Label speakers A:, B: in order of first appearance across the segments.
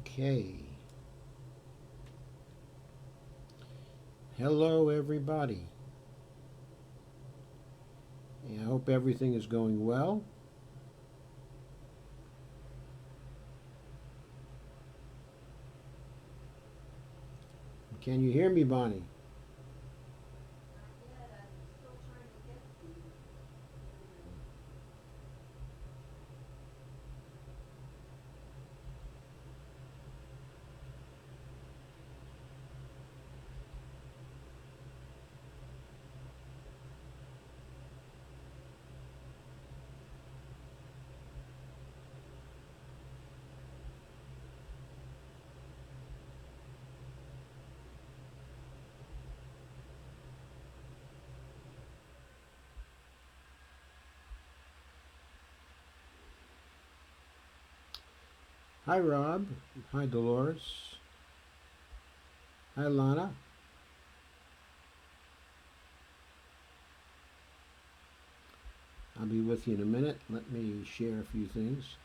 A: Okay. Hello, everybody. I hope everything is going well. Can you hear me, Bonnie? Hi, Rob. Hi, Dolores. Hi, Lana. I'll be with you in a minute. Let me share a few things.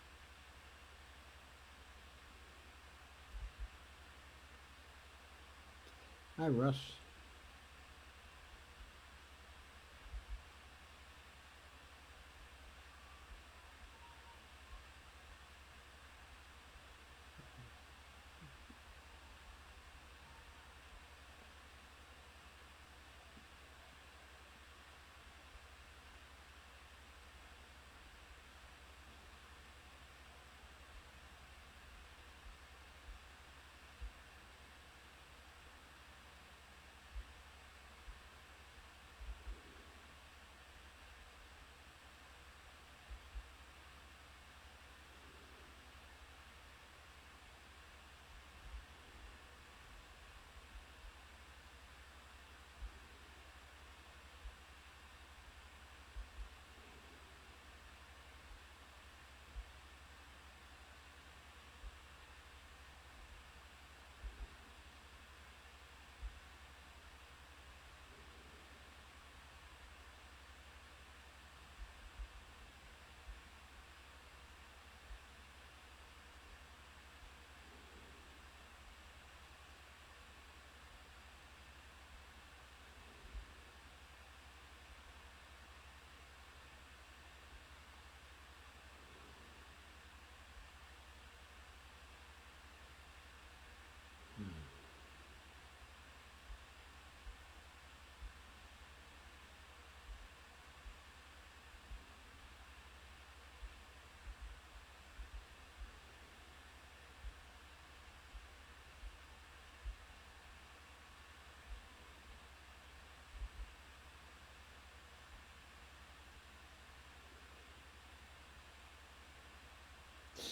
A: Hi, Russ.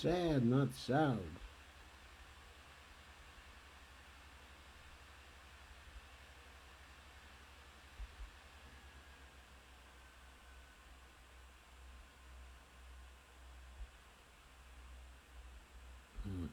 A: Sad, not sound. Hmm.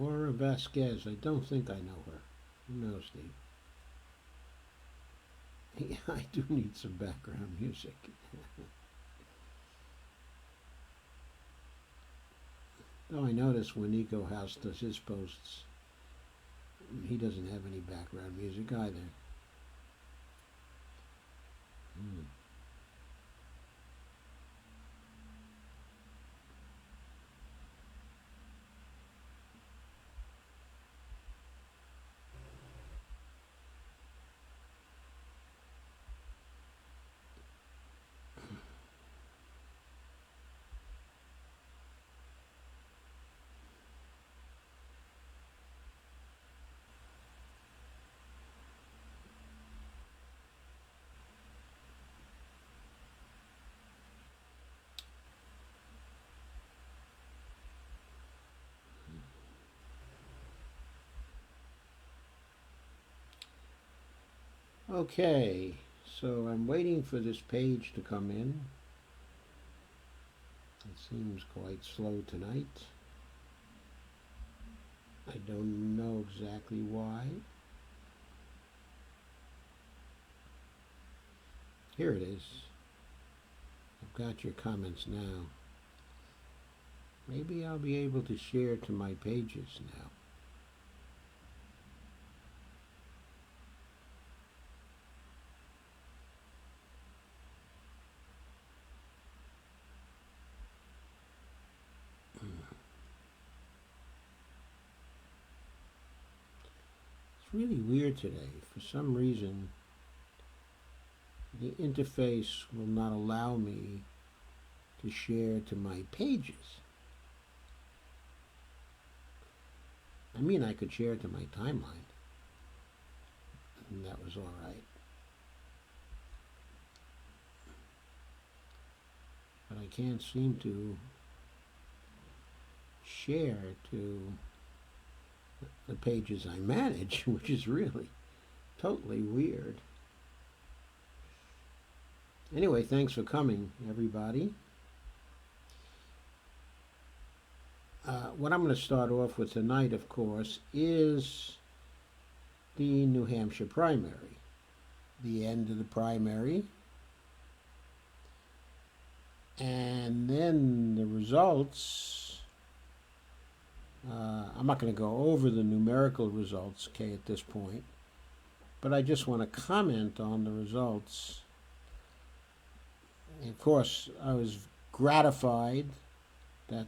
A: Aura Vasquez. I don't think I know her. Who knows, Steve? Yeah, I do need some background music. Though I notice when Eco House does his posts, he doesn't have any background music either. Hmm. Okay, so I'm waiting for this page to come in. It seems quite slow tonight. I don't know exactly why. Here it is. I've got your comments now. Maybe I'll be able to share to my pages now. It's really weird today. For some reason, the interface will not allow me to share to my pages. I mean, I could share to my timeline, and that was all right. But I can't seem to share to the pages I manage, which is really totally weird. Anyway, thanks for coming, everybody. What I'm going to start off with tonight, of course, is the New Hampshire primary, the end of the primary, and then the results. I'm not going to go over the numerical results, okay, at this point, but I just want to comment on the results. Of course, I was gratified that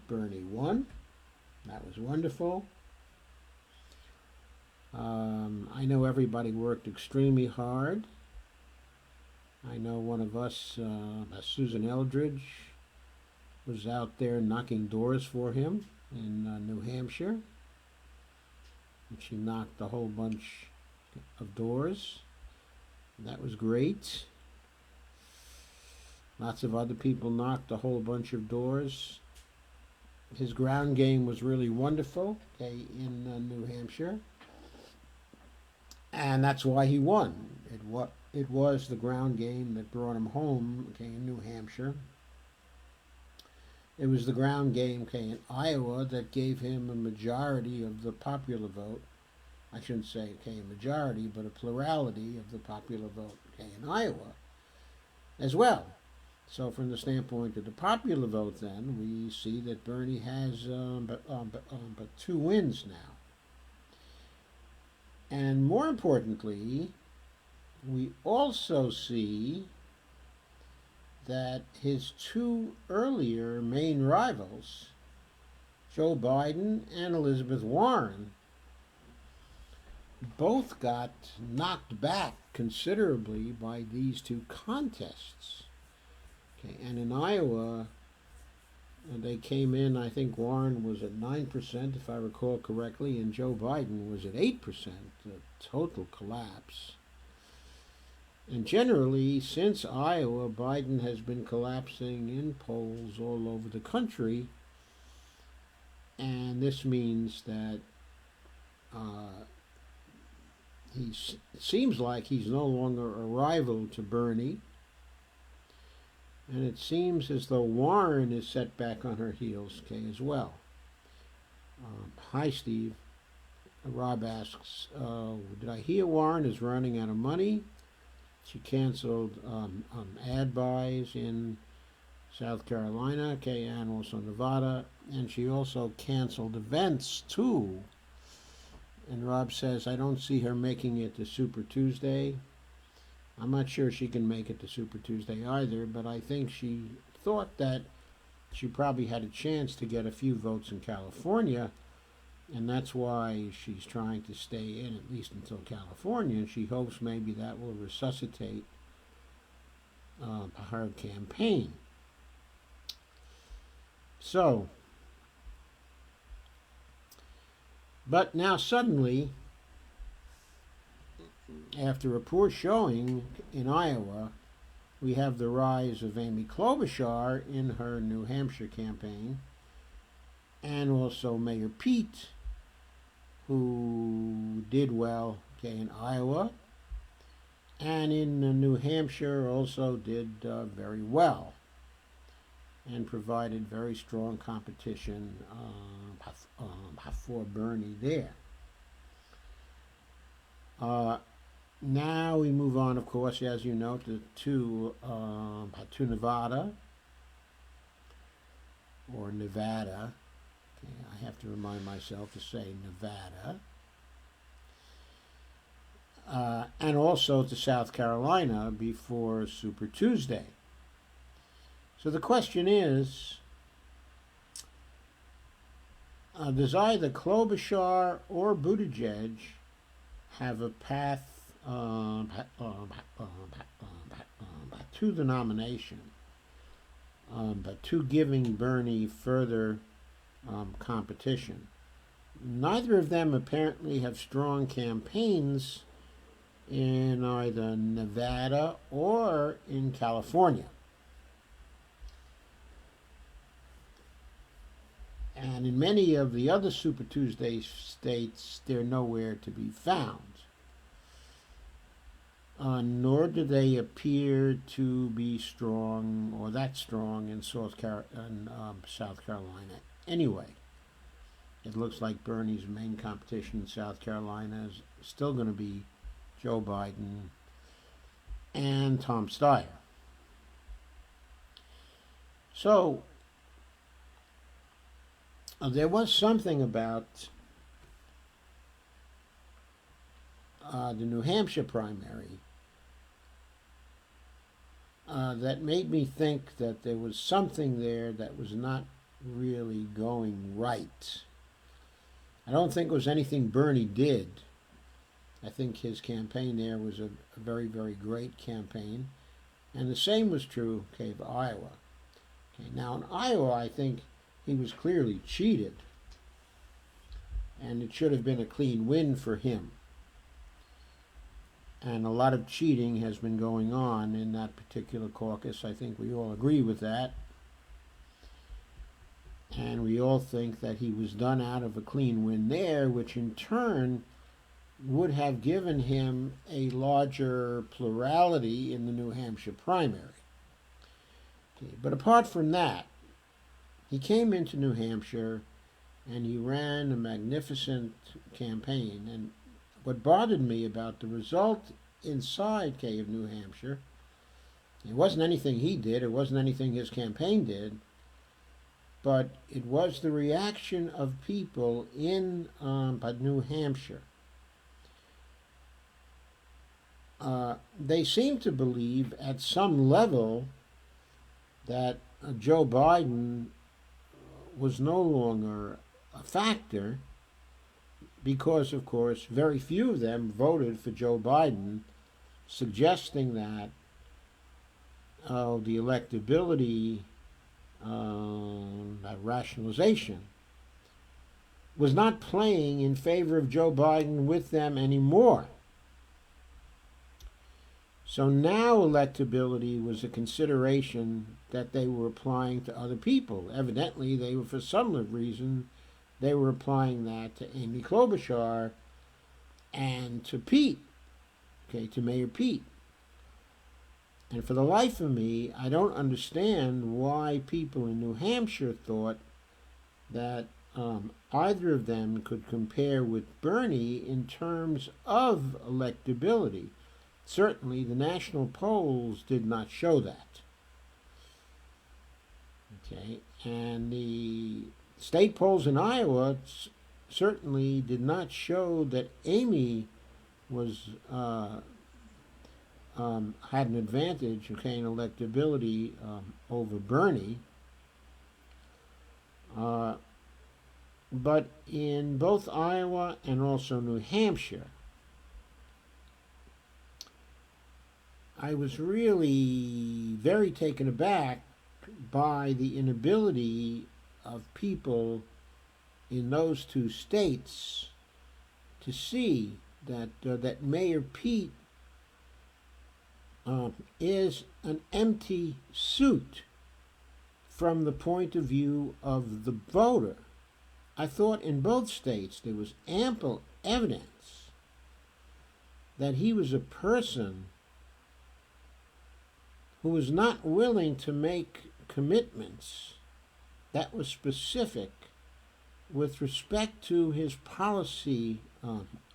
A: Bernie won. That was wonderful. I know everybody worked extremely hard. I know one of us, Susan Eldridge, was out there knocking doors for him in New Hampshire. And she knocked a whole bunch of doors. That was great. Lots of other people knocked a whole bunch of doors. His ground game was really wonderful, okay, in New Hampshire. And that's why he won. It was the ground game that brought him home, okay, in New Hampshire. It was the ground game, okay, in Iowa that gave him a majority of the popular vote. I shouldn't say, okay, a majority, but a plurality of the popular vote, okay, in Iowa as well. So from the standpoint of the popular vote, then, we see that Bernie has but 2 wins now. And more importantly, we also see that his 2 earlier main rivals, Joe Biden and Elizabeth Warren, both got knocked back considerably by these 2 contests. Okay, and in Iowa, they came in, I think Warren was at 9%, if I recall correctly, and Joe Biden was at 8%, a total collapse. And generally, since Iowa, Biden has been collapsing in polls all over the country, and this means that it seems like he's no longer a rival to Bernie. And it seems as though Warren is set back on her heels, okay, as well. Hi, Steve. Rob asks, did I hear Warren is running out of money? She canceled ad buys in South Carolina, okay, and also Nevada, and she also canceled events too. And Rob says, I don't see her making it to Super Tuesday. I'm not sure she can make it to Super Tuesday either, but I think she thought that she probably had a chance to get a few votes in California, and that's why she's trying to stay in at least until California, and she hopes maybe that will resuscitate her campaign. So, but now suddenly, after a poor showing in Iowa, we have the rise of Amy Klobuchar in her New Hampshire campaign, and also Mayor Pete, who did well, okay, in Iowa, and in New Hampshire also did very well, and provided very strong competition for Bernie there. Now we move on, of course, as you know, to Nevada, or Nevada. Okay, I have to remind myself to say Nevada. And also to South Carolina before Super Tuesday. So the question is, does either Klobuchar or Buttigieg have a path to the nomination, but to giving Bernie further competition? Neither of them apparently have strong campaigns in either Nevada or in California. And in many of the other Super Tuesday states, they're nowhere to be found. Nor do they appear to be strong, or that strong, in South Carolina anyway. It looks like Bernie's main competition in South Carolina is still going to be Joe Biden and Tom Steyer. So, there was something about the New Hampshire primary that made me think that there was something there that was not really going right. I don't think it was anything Bernie did. I think his campaign there was a very, very great campaign. And the same was true, okay, of Iowa. Okay, now in Iowa, I think he was clearly cheated. And it should have been a clean win for him. And a lot of cheating has been going on in that particular caucus. I think we all agree with that. And we all think that he was done out of a clean win there, which in turn would have given him a larger plurality in the New Hampshire primary. Okay, but apart from that, he came into New Hampshire and he ran a magnificent campaign. And what bothered me about the result inside of New Hampshire, it wasn't anything he did, it wasn't anything his campaign did, but it was the reaction of people in New Hampshire. They seem to believe at some level that Joe Biden was no longer a factor because, of course, very few of them voted for Joe Biden, suggesting that the electability that rationalization was not playing in favor of Joe Biden with them anymore. So now electability was a consideration that they were applying to other people. Evidently, they were, for some reason, they were applying that to Amy Klobuchar and to Pete, to Mayor Pete. And for the life of me, I don't understand why people in New Hampshire thought that either of them could compare with Bernie in terms of electability. certainly the national polls did not show that. Okay, and the state polls in Iowa certainly did not show that Amy was had an advantage, okay, in electability over Bernie. But in both Iowa and also New Hampshire, I was really very taken aback by the inability of people in those two states to see that that Mayor Pete is an empty suit from the point of view of the voter. I thought in both states there was ample evidence that he was a person who was not willing to make commitments that were specific with respect to his policy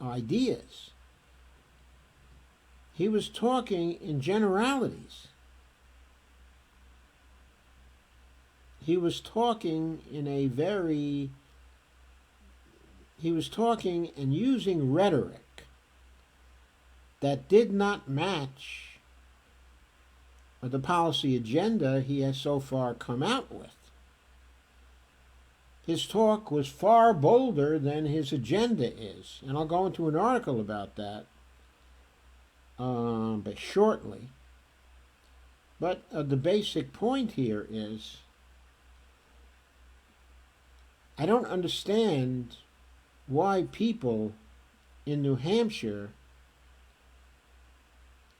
A: ideas. He was talking in generalities. He was talking and using rhetoric that did not match the policy agenda he has so far come out with. His talk was far bolder than his agenda is, and I'll go into an article about that but shortly. But the basic point here is I don't understand why people in New Hampshire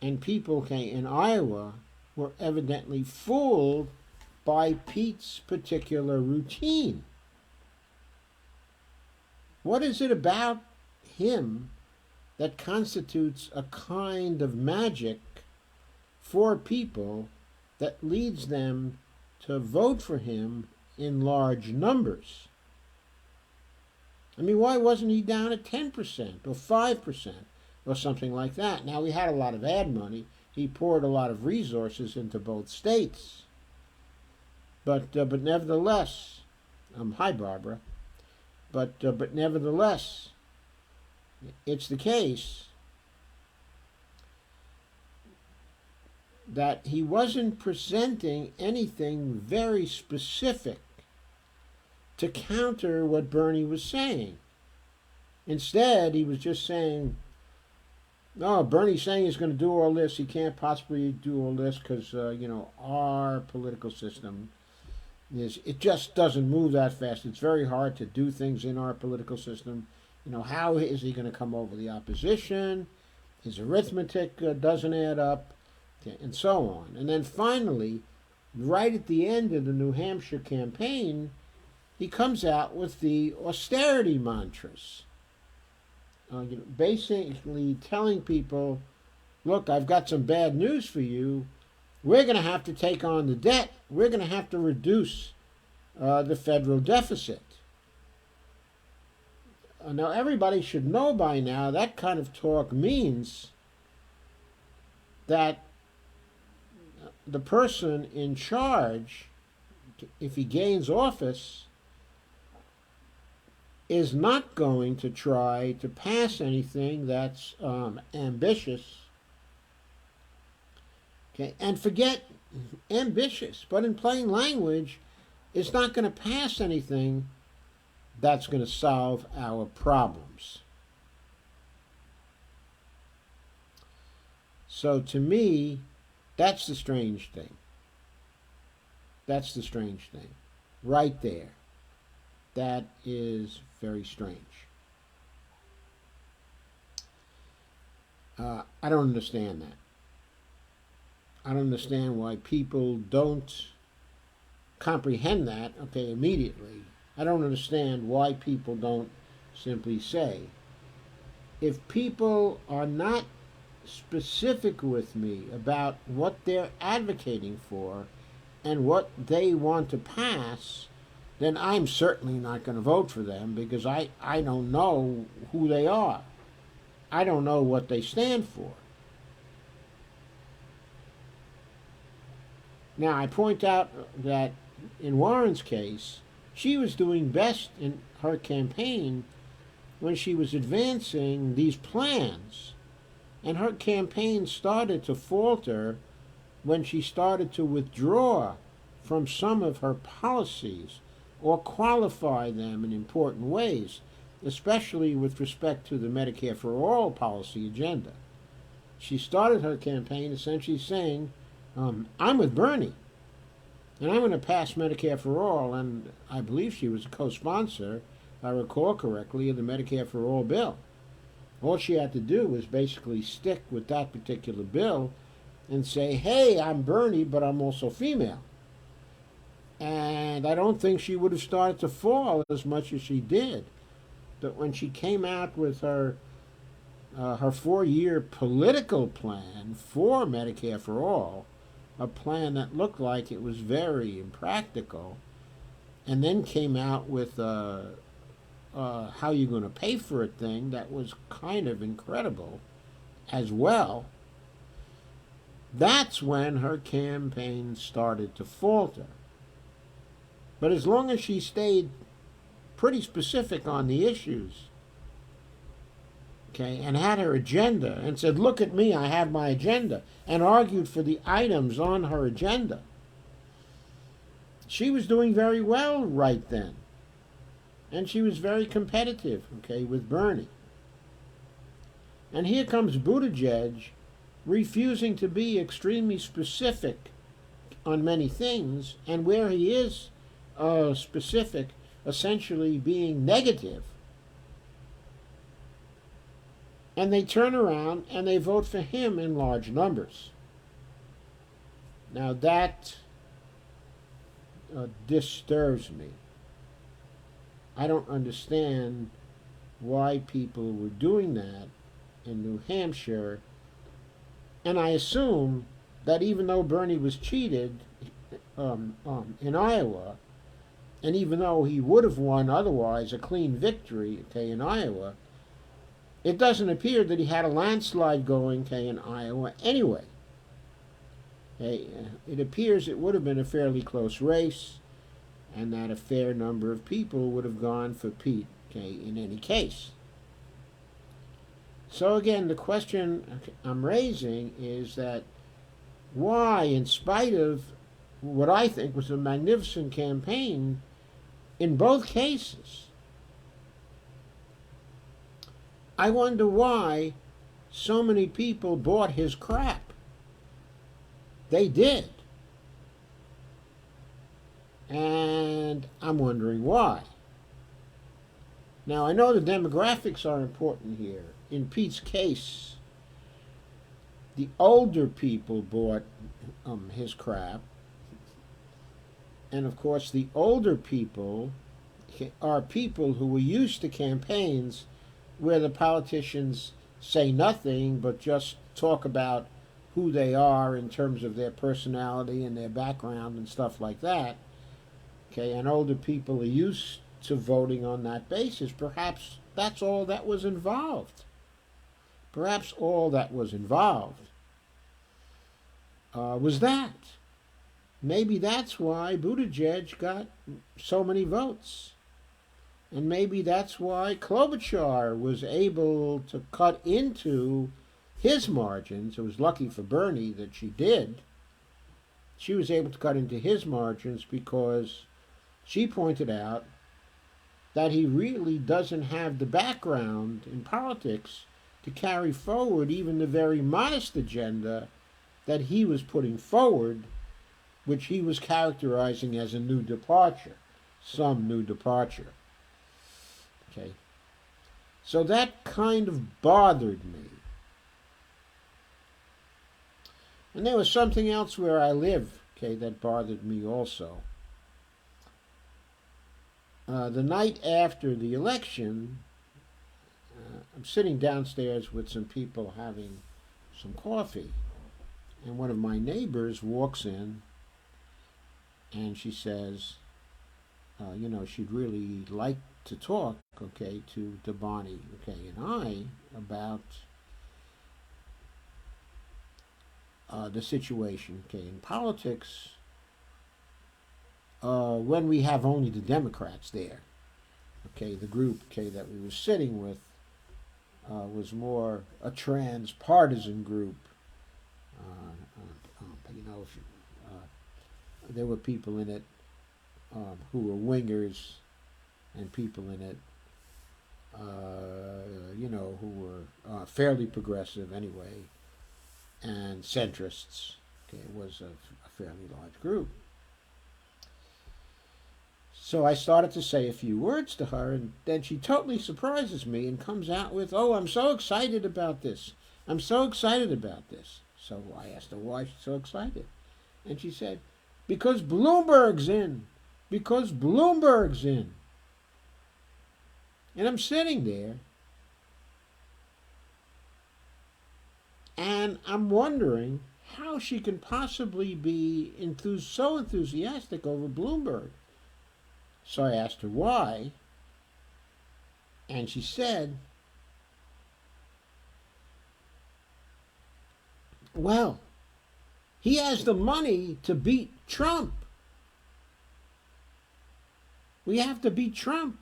A: and people in Iowa were evidently fooled by Pete's particular routine. What is it about him that constitutes a kind of magic for people that leads them to vote for him in large numbers? I mean, why wasn't he down at 10% or 5% or something like that? Now, he had a lot of ad money. He poured a lot of resources into both states. But nevertheless, hi, Barbara. But nevertheless, it's the case that he wasn't presenting anything very specific to counter what Bernie was saying. Instead, he was just saying, no, Bernie's saying he's going to do all this. He can't possibly do all this because, our political system it just doesn't move that fast. It's very hard to do things in our political system. How is he going to come over the opposition? His arithmetic doesn't add up, and so on. And then finally, right at the end of the New Hampshire campaign, he comes out with the austerity mantras, basically telling people, look, I've got some bad news for you. We're going to have to take on the debt. We're going to have to reduce the federal deficit. Now, everybody should know by now that kind of talk means that the person in charge, if he gains office, is not going to try to pass anything that's ambitious. Okay, and forget ambitious, but in plain language, it's not going to pass anything that's going to solve our problems. So to me, that's the strange thing. That's the strange thing. Right there. That is very strange. I don't understand that. I don't understand why people don't comprehend that, immediately. I don't understand why people don't simply say, if people are not specific with me about what they're advocating for and what they want to pass, then I'm certainly not going to vote for them because I don't know who they are. I don't know what they stand for. Now, I point out that in Warren's case, she was doing best in her campaign when she was advancing these plans. And her campaign started to falter when she started to withdraw from some of her policies or qualify them in important ways, especially with respect to the Medicare for All policy agenda. She started her campaign essentially saying, I'm with Bernie, and I'm going to pass Medicare for All, and I believe she was a co-sponsor, if I recall correctly, of the Medicare for All bill. All she had to do was basically stick with that particular bill and say, hey, I'm Bernie, but I'm also female. And I don't think she would have started to fall as much as she did. But when she came out with her 4-year political plan for Medicare for All, a plan that looked like it was very impractical, and then came out with how you're going to pay for it thing that was kind of incredible as well, that's when her campaign started to falter. But as long as she stayed pretty specific on the issues, okay, and had her agenda and said, look at me, I have my agenda, and argued for the items on her agenda, she was doing very well right then. And she was very competitive, okay, with Bernie. And here comes Buttigieg refusing to be extremely specific on many things, and where he is specific, essentially being negative. And they turn around and they vote for him in large numbers. Now that disturbs me. I don't understand why people were doing that in New Hampshire. And I assume that even though Bernie was cheated in Iowa, and even though he would have won otherwise a clean victory, okay, in Iowa, it doesn't appear that he had a landslide going, okay, in Iowa anyway. Okay, it appears it would have been a fairly close race, and that a fair number of people would have gone for Pete, okay, in any case. So again, the question I'm raising is that why, in spite of what I think was a magnificent campaign in both cases, I wonder why so many people bought his crap. They did. And I'm wondering why. Now, I know the demographics are important here. In Pete's case, the older people bought his crap. And of course, the older people are people who were used to campaigns where the politicians say nothing but just talk about who they are in terms of their personality and their background and stuff like that. Okay, and older people are used to voting on that basis. Perhaps that's all that was involved. Perhaps all that was involved was that. Maybe that's why Buttigieg got so many votes. And maybe that's why Klobuchar was able to cut into his margins. It was lucky for Bernie that she did. She was able to cut into his margins because she pointed out that he really doesn't have the background in politics to carry forward even the very modest agenda that he was putting forward, which he was characterizing as a new departure, some new departure. Okay. So that kind of bothered me. And there was something else where I live, okay, that bothered me also. The night after the election, I'm sitting downstairs with some people having some coffee, and one of my neighbors walks in, and she says, she'd really like to talk, okay, to Bonnie, okay, and I about the situation, okay, in politics when we have only the Democrats there. Okay, the group, okay, that we were sitting with was more a trans-partisan group. You know, if you, there were people in it who were wingers, and people in it, you know, who were fairly progressive anyway, and centrists. Okay, it was a fairly large group. So I started to say a few words to her, and then she totally surprises me and comes out with, "Oh, I'm so excited about this. I'm so excited about this." So I asked her why she's so excited. And she said, "Because Bloomberg's in. Because Bloomberg's in." And I'm sitting there, and I'm wondering how she can possibly be so enthusiastic over Bloomberg. So I asked her why, and she said, "Well, he has the money to beat Trump. We have to beat Trump,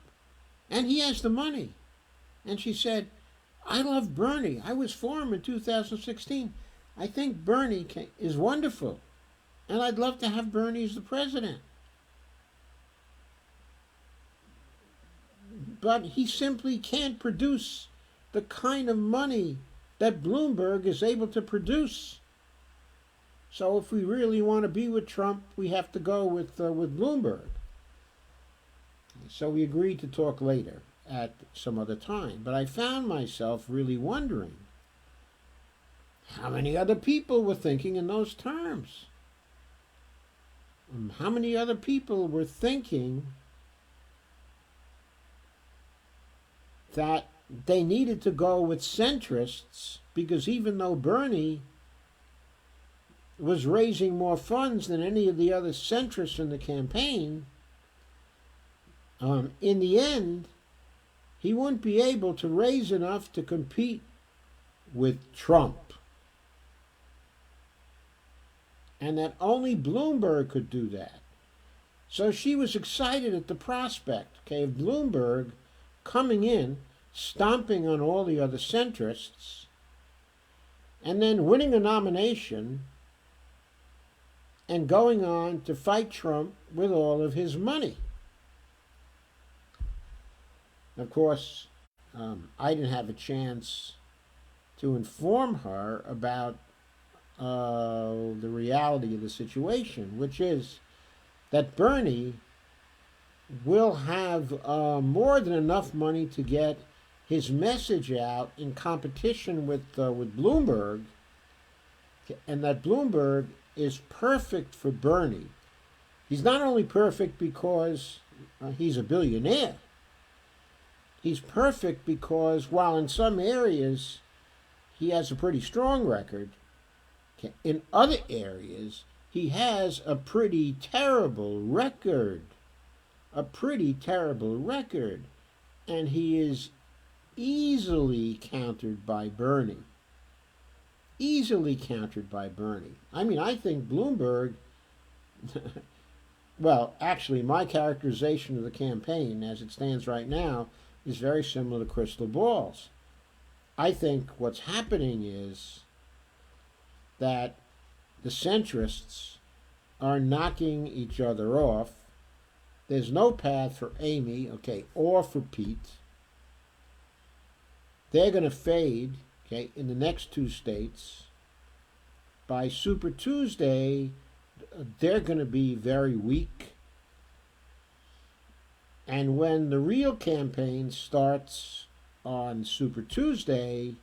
A: and he has the money." And she said, "I love Bernie. I was for him in 2016. I think Bernie is wonderful, and I'd love to have Bernie as the president. But he simply can't produce the kind of money that Bloomberg is able to produce. So if we really want to be with Trump, we have to go with Bloomberg." So we agreed to talk later at some other time. But I found myself really wondering how many other people were thinking in those terms. How many other people were thinking that they needed to go with centrists, because even though Bernie was raising more funds than any of the other centrists in the campaign, in the end, he wouldn't be able to raise enough to compete with Trump. And that only Bloomberg could do that. So she was excited at the prospect, okay, of Bloomberg coming in, stomping on all the other centrists, and then winning a nomination and going on to fight Trump with all of his money. Of course, I didn't have a chance to inform her about the reality of the situation, which is that Bernie will have more than enough money to get his message out in competition with Bloomberg, and that Bloomberg is perfect for Bernie. He's not only perfect because he's a billionaire. He's perfect because while in some areas he has a pretty strong record, in other areas he has a pretty terrible record. A pretty terrible record. And he is easily countered by Bernie. Easily countered by Bernie. I mean, I think Bloomberg, well, actually, my characterization of the campaign as it stands right now is very similar to crystal balls. I think what's happening is that the centrists are knocking each other off. There's no path for Amy, okay, or for Pete. They're going to fade, okay, in the next two states. By Super Tuesday, they're going to be very weak. And when the real campaign starts on Super Tuesday,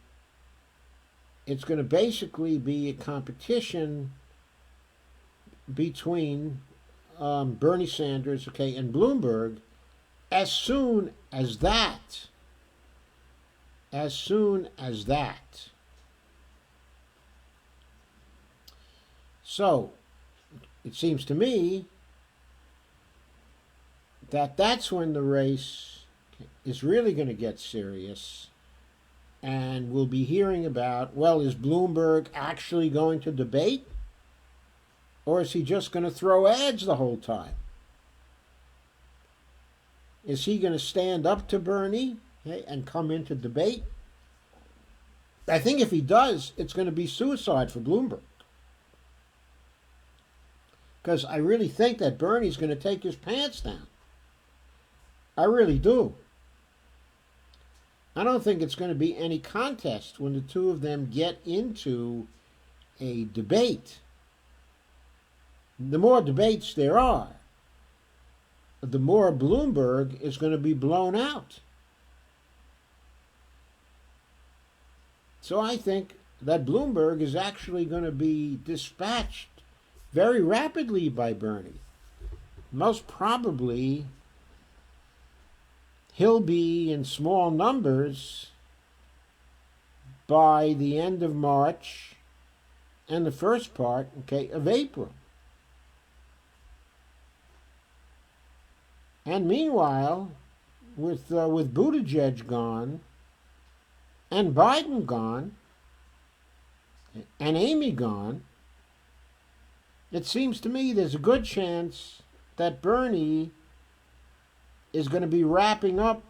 A: it's going to basically be a competition between Bernie Sanders, okay, and Bloomberg. As soon as that, so it seems to me that that's when the race is really going to get serious, and we'll be hearing about, well, is Bloomberg actually going to debate, or is he just going to throw ads the whole time? Is he going to stand up to Bernie, okay, and come into debate? I think if he does, it's going to be suicide for Bloomberg. Because I really think that Bernie's going to take his pants down. I really do. I don't think it's going to be any contest when the two of them get into a debate. The more debates there are, the more Bloomberg is going to be blown out. So I think that Bloomberg is actually going to be dispatched very rapidly by Bernie. Most probably, he'll be in small numbers by the end of March and the first part, okay, of April. And meanwhile, with Buttigieg gone, and Biden gone, and Amy gone, it seems to me there's a good chance that Bernie is going to be wrapping up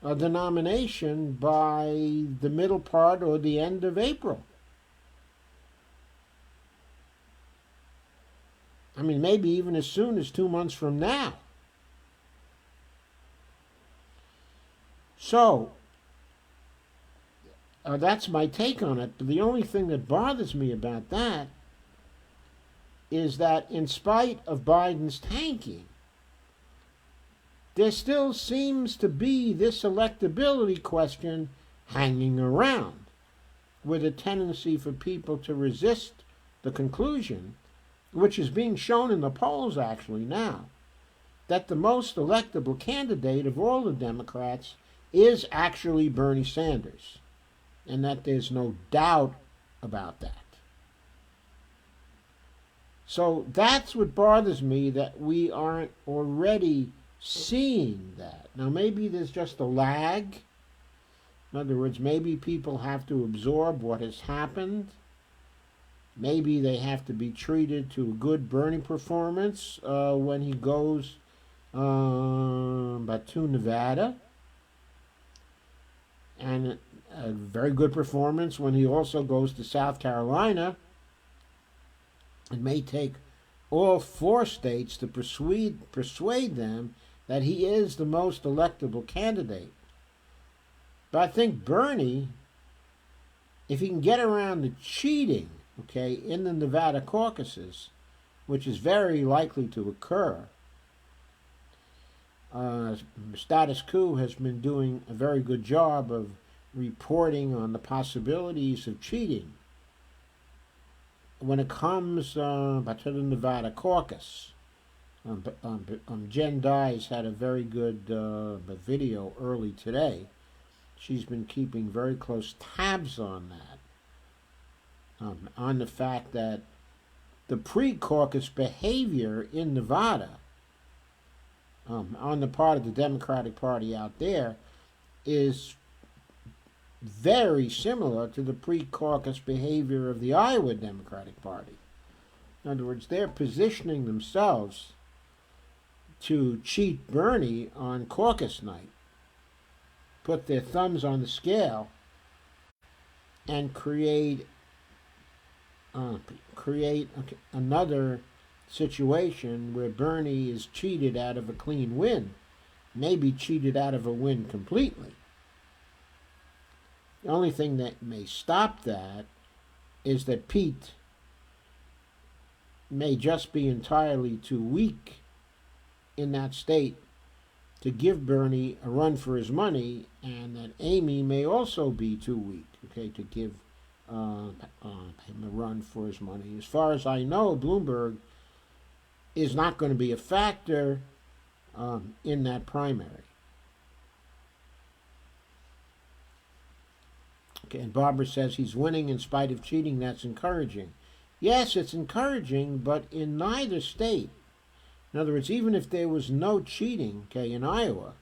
A: the nomination by the middle part or the end of April. I mean, maybe even as soon as 2 months from now. So, that's my take on it. But the only thing that bothers me about that is that in spite of Biden's tanking, there still seems to be this electability question hanging around, with a tendency for people to resist the conclusion, which is being shown in the polls actually now, that the most electable candidate of all the Democrats is actually Bernie Sanders, and that there's no doubt about that. So that's what bothers me, that we aren't already seeing that. Now maybe there's just a lag. In other words, maybe people have to absorb what has happened. Maybe they have to be treated to a good Bernie performance when he goes to Nevada, and a very good performance when he also goes to South Carolina. It may take all 4 states to persuade them that he is the most electable candidate. But I think Bernie, if he can get around the cheating, okay, in the Nevada caucuses, which is very likely to occur, Status Quo has been doing a very good job of reporting on the possibilities of cheating when it comes to the Nevada caucus. Jen Dyes had a very good video early today. She's been keeping very close tabs on that, on the fact that the pre-caucus behavior in Nevada on the part of the Democratic Party out there is very similar to the pre-caucus behavior of the Iowa Democratic Party. In other words, they're positioning themselves to cheat Bernie on caucus night, put their thumbs on the scale, and create another situation where Bernie is cheated out of a clean win, maybe cheated out of a win completely. The only thing that may stop that is that Pete may just be entirely too weak in that state to give Bernie a run for his money, and that Amy may also be too weak, okay, to give him a run for his money. As far as I know, Bloomberg is not going to be a factor in that primary. Okay, and Barbara says he's winning in spite of cheating. That's encouraging. Yes, it's encouraging, but in neither state. In other words, even if there was no cheating, okay, in Iowa,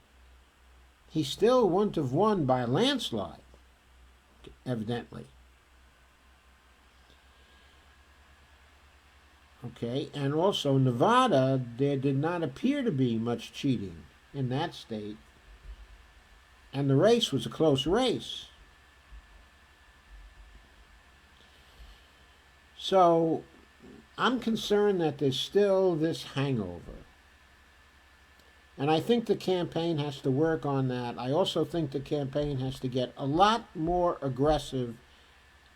A: he still wouldn't have won by a landslide, evidently. Okay, and also Nevada, there did not appear to be much cheating. in that state, and the race was a close race. So I'm concerned that there's still this hangover. And I think the campaign has to work on that. I also think the campaign has to get a lot more aggressive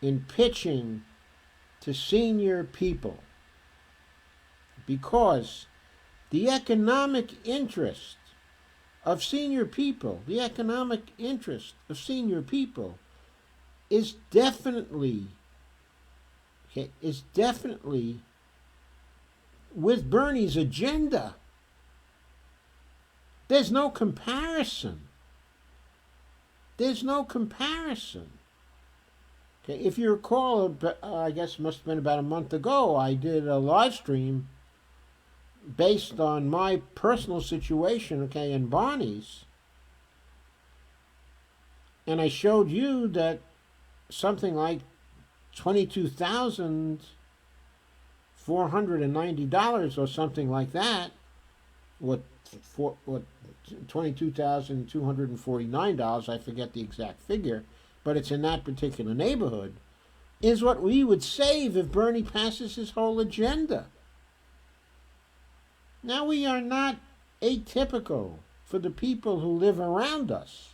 A: in pitching to senior people, because the economic interest of senior people, is definitely with Bernie's agenda. There's no comparison. Okay, if you recall, I guess it must have been about a month ago, I did a live stream based on my personal situation, okay, and Bonnie's. And I showed you that something like $22,490 or something like that, what $22,249, I forget the exact figure, but it's in that particular neighborhood, is what we would save if Bernie passes his whole agenda. Now, we are not atypical for the people who live around us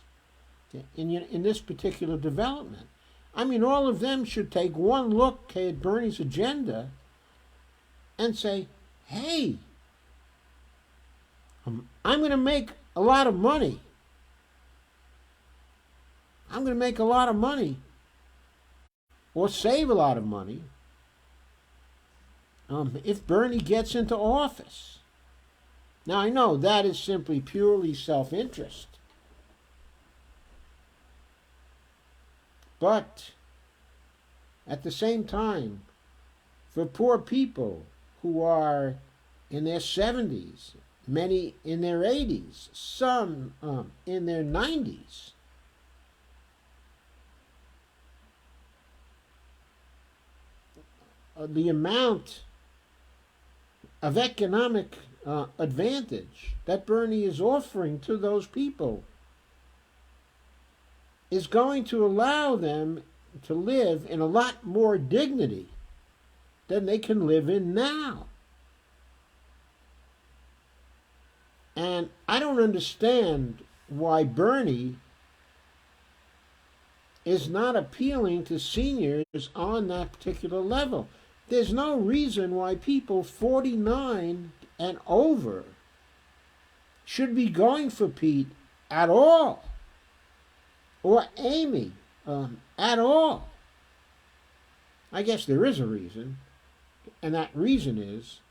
A: in this particular development. I mean, all of them should take one look at Bernie's agenda and say, hey, I'm going to make a lot of money. Or save a lot of money if Bernie gets into office. Now, I know that is simply purely self-interest. But at the same time, for poor people who are in their 70s, many in their 80s, some in their 90s, the amount of economic advantage that Bernie is offering to those people is going to allow them to live in a lot more dignity than they can live in now. And I don't understand why Bernie is not appealing to seniors on that particular level. There's no reason why people 49 and over should be going for Pete at all, or Amy at all. I guess there is a reason, and that reason is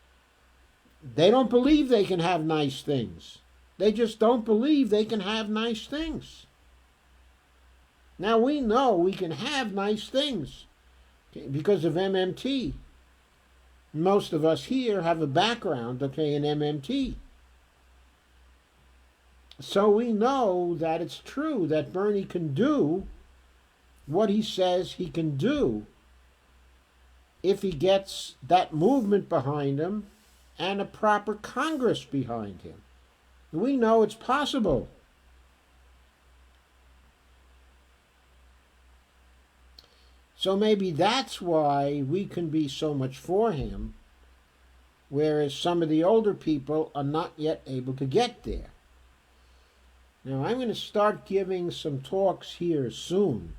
A: they don't believe they can have nice things. They just don't believe they can have nice things. Now, we know we can have nice things because of MMT. Most of us here have a background, in MMT. So we know that it's true that Bernie can do what he says he can do if he gets that movement behind him and a proper Congress behind him. We know it's possible. So maybe that's why we can be so much for him, whereas some of the older people are not yet able to get there. Now, I'm going to start giving some talks here soon,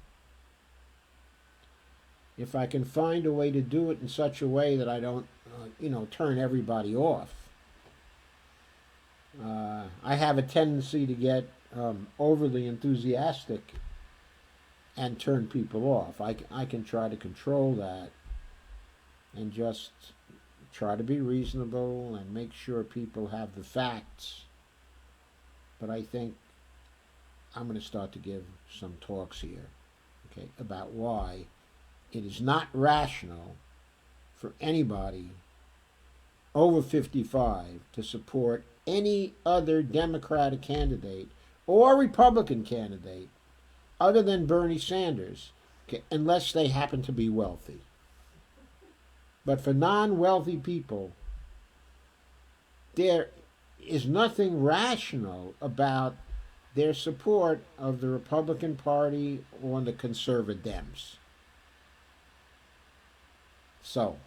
A: if I can find a way to do it in such a way that I don't, turn everybody off. I have a tendency to get overly enthusiastic and turn people off. I can try to control that and just try to be reasonable and make sure people have the facts. But I think I'm going to start to give some talks here, about why it is not rational for anybody over 55 to support any other Democratic candidate or Republican candidate other than Bernie Sanders, unless they happen to be wealthy. But for non-wealthy people, there is nothing rational about their support of the Republican Party or the conservative Dems. So,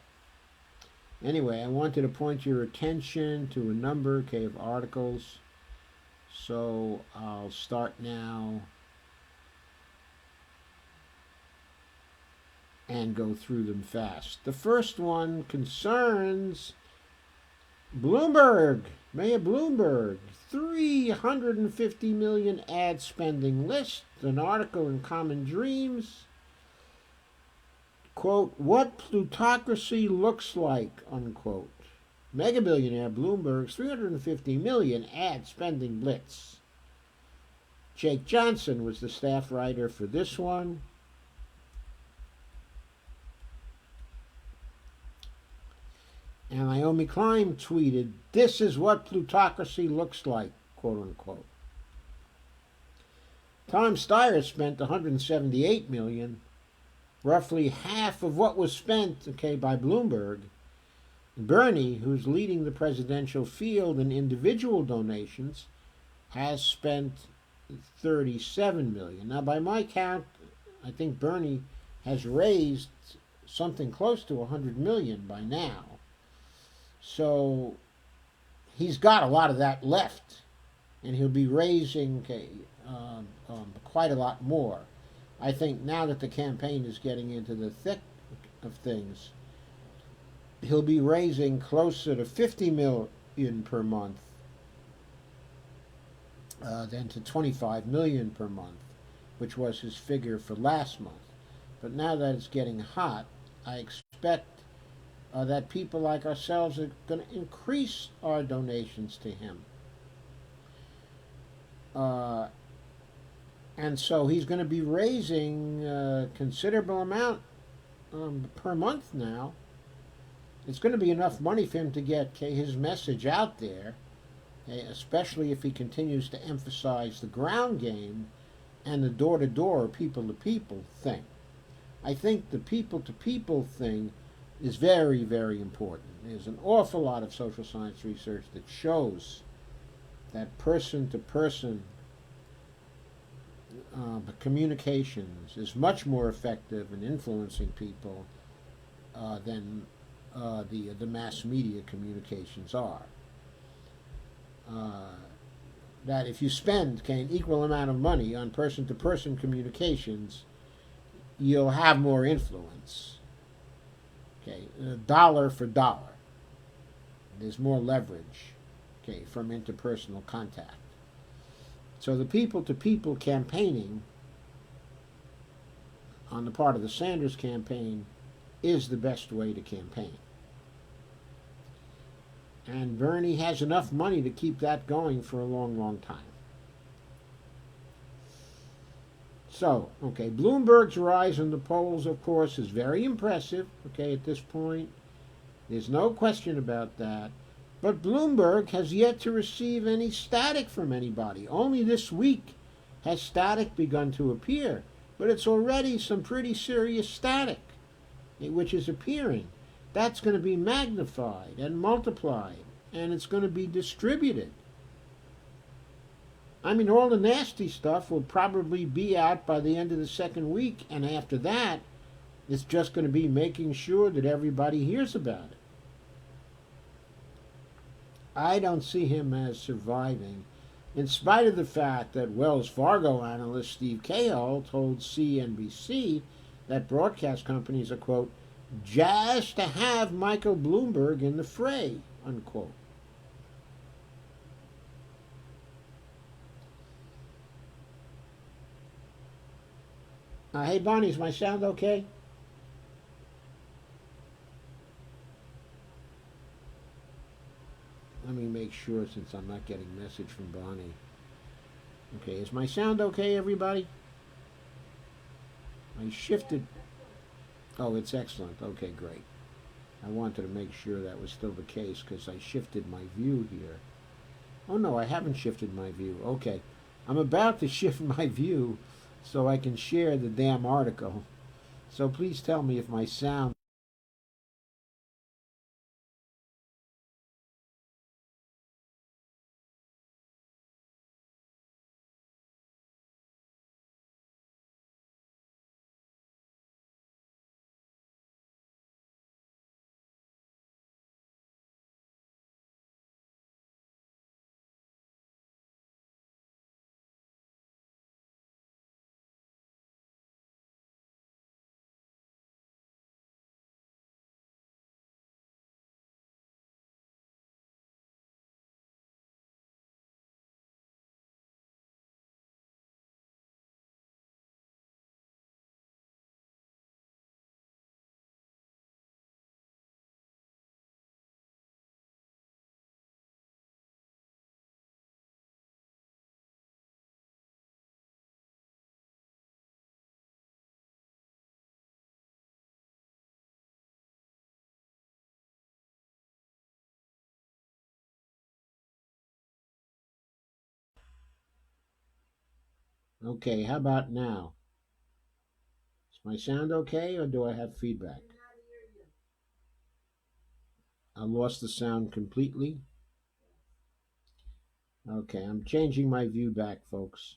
A: anyway, I wanted to point your attention to a number of articles. So I'll start now and go through them fast. The first one concerns Bloomberg, Mayor Bloomberg, 350 million ad spending list, an article in Common Dreams. Quote, what plutocracy looks like, unquote. Mega billionaire Bloomberg's 350 million ad spending blitz. Jake Johnson was the staff writer for this one. And Naomi Klein tweeted, this is what plutocracy looks like, quote unquote. Tom Steyer spent 178 million, roughly half of what was spent, by Bloomberg. Bernie, who's leading the presidential field in individual donations, has spent 37 million. Now, by my count, I think Bernie has raised something close to 100 million by now. So he's got a lot of that left, and he'll be raising quite a lot more. I think now that the campaign is getting into the thick of things, he'll be raising closer to 50 million per month than to 25 million per month, which was his figure for last month. But now that it's getting hot, I expect that people like ourselves are going to increase our donations to him. And so he's going to be raising a considerable amount per month now. It's going to be enough money for him to get his message out there, especially if he continues to emphasize the ground game and the door-to-door, people-to-people thing. I think the people-to-people thing is very, very important. There's an awful lot of social science research that shows that person-to-person communications is much more effective in influencing people than the mass media communications are. That if you spend an equal amount of money on person-to-person communications, you'll have more influence. Dollar for dollar. There's more leverage, from interpersonal contact. So the people-to-people campaigning on the part of the Sanders campaign is the best way to campaign. And Bernie has enough money to keep that going for a long, long time. So, Bloomberg's rise in the polls, of course, is very impressive, at this point. There's no question about that. But Bloomberg has yet to receive any static from anybody. Only this week has static begun to appear. But it's already some pretty serious static, which is appearing. That's going to be magnified and multiplied, and it's going to be distributed. I mean, all the nasty stuff will probably be out by the end of the second week, and after that, it's just going to be making sure that everybody hears about it. I don't see him as surviving, in spite of the fact that Wells Fargo analyst Steve Cahill told CNBC that broadcast companies are, quote, jazzed to have Michael Bloomberg in the fray, unquote. Hey, Bonnie, is my sound okay? Let me make sure, since I'm not getting a message from Bonnie. Is my sound okay, everybody? I shifted. Oh, it's excellent. Okay, great. I wanted to make sure that was still the case because I shifted my view here. Oh, no, I haven't shifted my view. Okay. I'm about to shift my view so I can share the damn article. So please tell me if my sound Okay, how about now? Is my sound okay or do I have feedback? I lost the sound completely. Okay, I'm changing my view back, folks,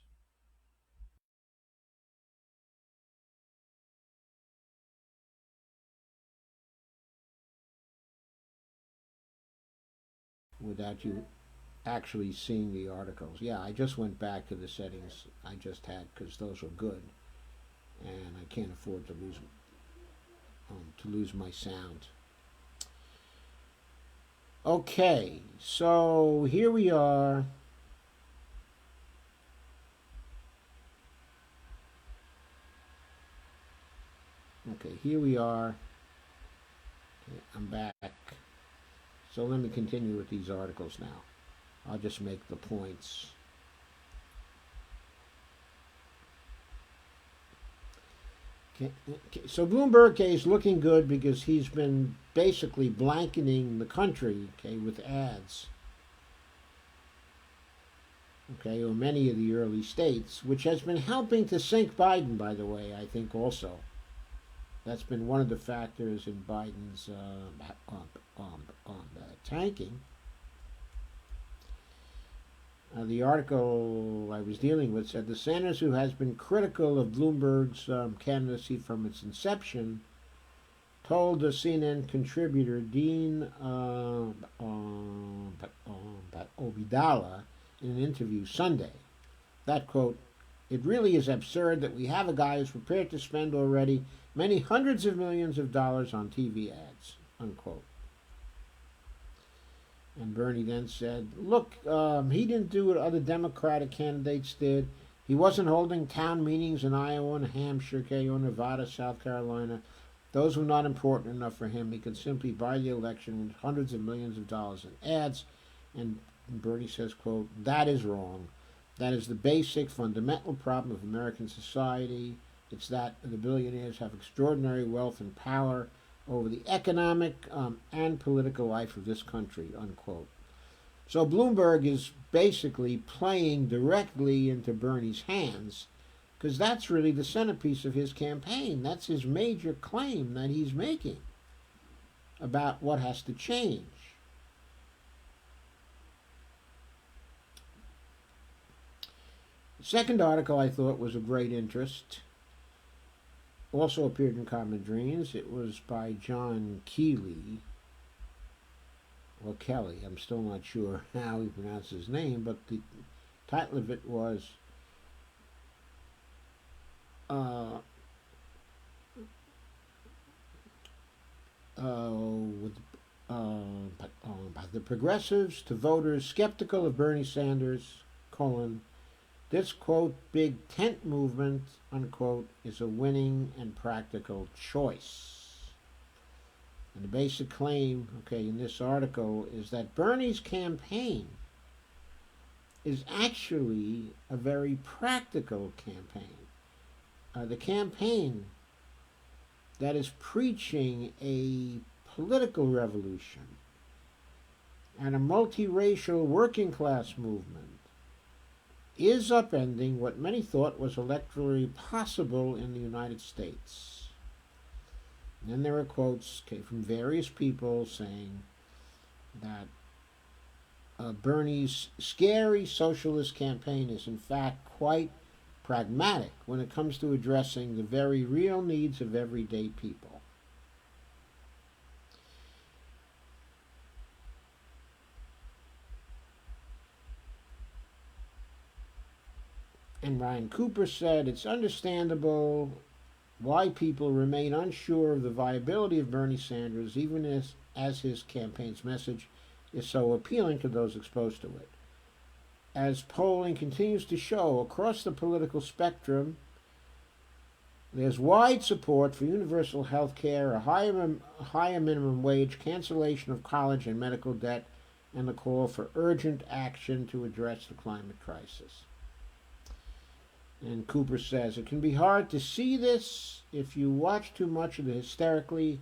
A: without you actually seeing the articles. Yeah, I just went back to the settings I just had because those were good, and I can't afford to lose my sound. Okay, so here we are. Okay, here we are. Okay, I'm back. So let me continue with these articles now. I'll just make the points. Okay, okay. So Bloomberg is looking good because he's been basically blanketing the country, okay, with ads, okay, or many of the early states, which has been helping to sink Biden, by the way, I think also. That's been one of the factors in Biden's tanking. The article I was dealing with said the Sanders, who has been critical of Bloomberg's candidacy from its inception, told the CNN contributor Dean Obeidallah in an interview Sunday that, quote, it really is absurd that we have a guy who's prepared to spend already many hundreds of millions of dollars on TV ads, unquote. And Bernie then said, look, he didn't do what other Democratic candidates did. He wasn't holding town meetings in Iowa and Hampshire, or Nevada, South Carolina. Those were not important enough for him. He could simply buy the election with hundreds of millions of dollars in ads. And Bernie says, quote, that is wrong. That is the basic, fundamental problem of American society. It's that the billionaires have extraordinary wealth and power over the economic and political life of this country, unquote. So Bloomberg is basically playing directly into Bernie's hands because that's really the centerpiece of his campaign. That's his major claim that he's making about what has to change. The second article I thought was of great interest. Also appeared in Common Dreams. It was by John Keeley, or Kelly. I'm still not sure how he pronounced his name, but the title of it was uh, with the progressives to voters skeptical of Bernie Sanders, colon, this, quote, big tent movement, unquote, is a winning and practical choice. And the basic claim, okay, in this article is that Bernie's campaign is actually a very practical campaign. The campaign that is preaching a political revolution and a multiracial working class movement is upending what many thought was electorally possible in the United States. And then there are quotes from various people saying that Bernie's scary socialist campaign is in fact quite pragmatic when it comes to addressing the very real needs of everyday people. And Ryan Cooper said it's understandable why people remain unsure of the viability of Bernie Sanders, even as his campaign's message is so appealing to those exposed to it. As polling continues to show across the political spectrum, there's wide support for universal health care, a higher minimum wage, cancellation of college and medical debt, and the call for urgent action to address the climate crisis. And Cooper says it can be hard to see this if you watch too much of the hysterically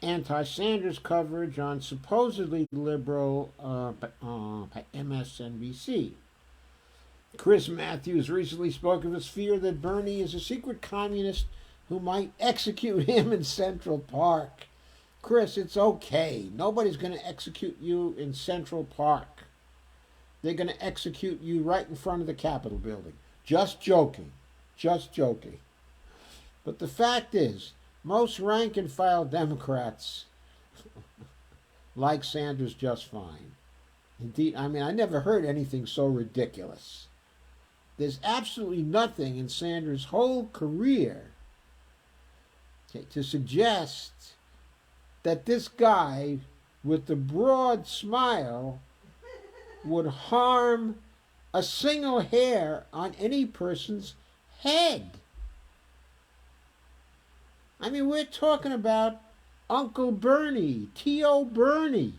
A: anti-Sanders coverage on supposedly liberal MSNBC. Chris Matthews recently spoke of his fear that Bernie is a secret communist who might execute him in Central Park. Chris, it's okay. Nobody's going to execute you in Central Park. They're going to execute you right in front of the Capitol building. Just joking. Just joking. But the fact is, most rank and file Democrats like Sanders just fine. Indeed, I mean, I never heard anything so ridiculous. There's absolutely nothing in Sanders' whole career to suggest that this guy with the broad smile would harm a single hair on any person's head. I mean, we're talking about Uncle Bernie, T.O. Bernie.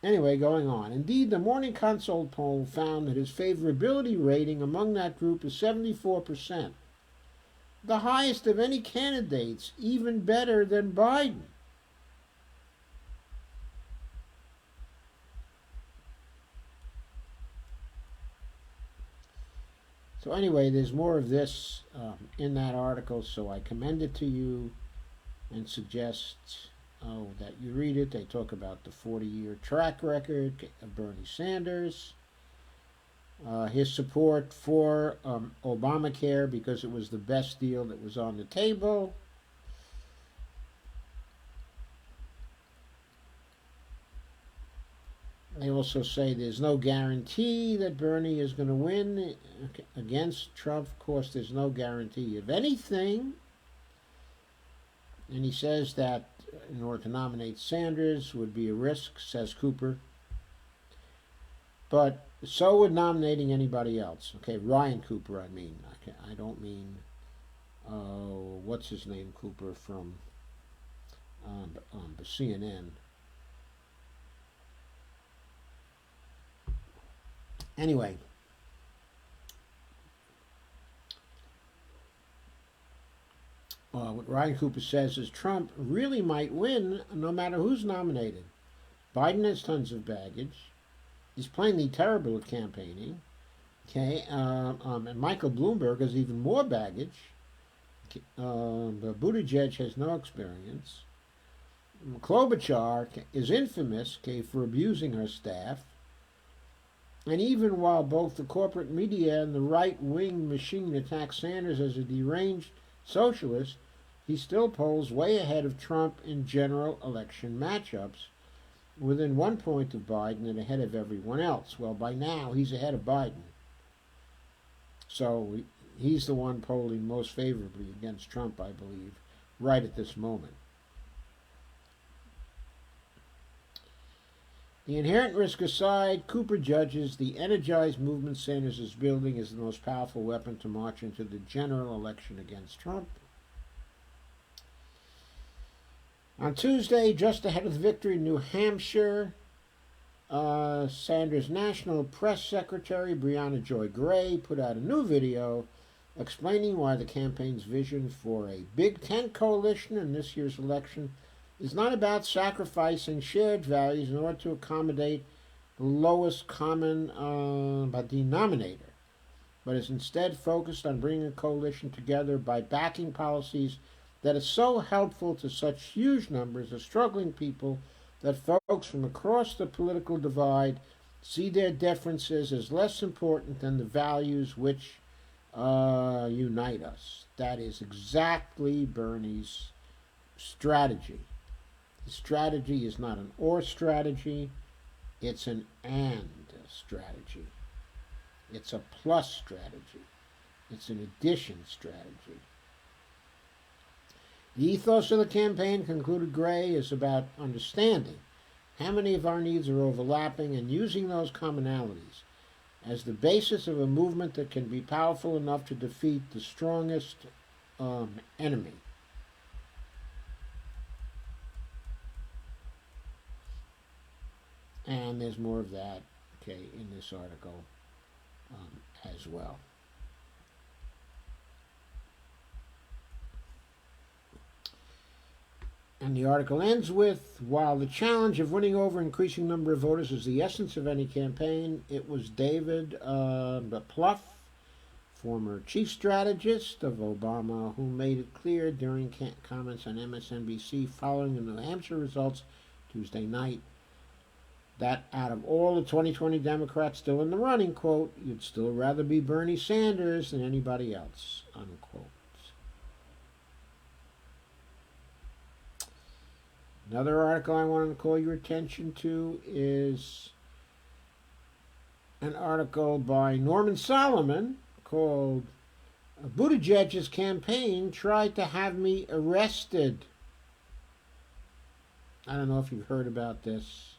A: Anyway, going on. Indeed, the Morning Consult poll found that his favorability rating among that group is 74%. The highest of any candidates, even better than Biden. So anyway, there's more of this in that article, so I commend it to you and suggest that you read it. They talk about the 40-year track record of Bernie Sanders, his support for Obamacare because it was the best deal that was on the table. They also say there's no guarantee that Bernie is going to win against Trump. Of course, there's no guarantee of anything. And he says that in order to nominate Sanders would be a risk, says Cooper. But so would nominating anybody else. Okay, Ryan Cooper, I mean. I don't mean, what's his name, Cooper from CNN. Anyway, what Ryan Cooper says is Trump really might win no matter who's nominated. Biden has tons of baggage. He's plainly terrible at campaigning. Okay, and Michael Bloomberg has even more baggage. But Buttigieg has no experience. Klobuchar is infamous, for abusing her staff. And even while both the corporate media and the right-wing machine attack Sanders as a deranged socialist, he still polls way ahead of Trump in general election matchups, within 1 point of Biden and ahead of everyone else. Well, by now, he's ahead of Biden. So he's the one polling most favorably against Trump, I believe, right at this moment. The inherent risk aside, Cooper judges the energized movement Sanders is building as the most powerful weapon to march into the general election against Trump. On Tuesday, just ahead of the victory in New Hampshire, Sanders' National Press Secretary, Brianna Joy Gray, put out a new video explaining why the campaign's vision for a Big Tent coalition in this year's election is not about sacrificing shared values in order to accommodate the lowest common denominator, but is instead focused on bringing a coalition together by backing policies that are so helpful to such huge numbers of struggling people that folks from across the political divide see their differences as less important than the values which unite us. That is exactly Bernie's strategy. The strategy is not an or strategy, it's an and strategy. It's a plus strategy. It's an addition strategy. The ethos of the campaign, concluded Gray, is about understanding how many of our needs are overlapping and using those commonalities as the basis of a movement that can be powerful enough to defeat the strongest enemy. And there's more of that, in this article as well. And the article ends with, while the challenge of winning over an increasing number of voters is the essence of any campaign, it was David Plouffe, former chief strategist of Obama, who made it clear during comments on MSNBC following the New Hampshire results Tuesday night that out of all the 2020 Democrats still in the running, quote, you'd still rather be Bernie Sanders than anybody else, unquote. Another article I wanted to call your attention to is an article by Norman Solomon called Buttigieg's Campaign Tried to Have Me Arrested. I don't know if you've heard about this,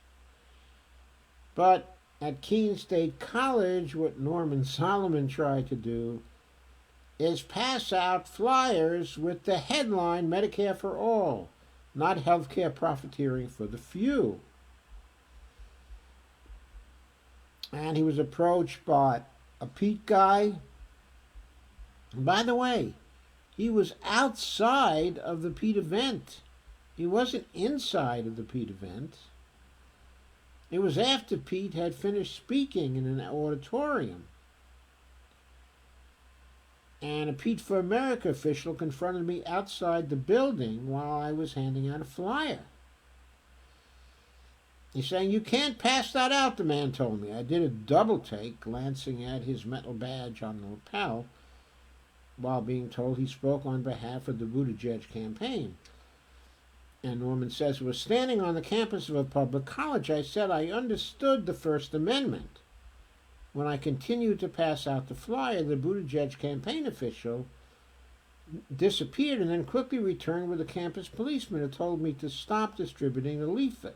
A: but at Keene State College, what Norman Solomon tried to do is pass out flyers with the headline Medicare for All, not healthcare profiteering for the few. And he was approached by a Pete guy. And by the way, he was outside of the Pete event. He wasn't inside of the Pete event. It was after Pete had finished speaking in an auditorium. And a Pete for America official confronted me outside the building while I was handing out a flyer. He's saying, you can't pass that out, the man told me. I did a double take, glancing at his metal badge on the lapel, while being told he spoke on behalf of the Buttigieg campaign. And Norman says, was standing on the campus of a public college. I said I understood the First Amendment. When I continued to pass out the flyer, the Buttigieg campaign official disappeared and then quickly returned with a campus policeman who told me to stop distributing the leaflet.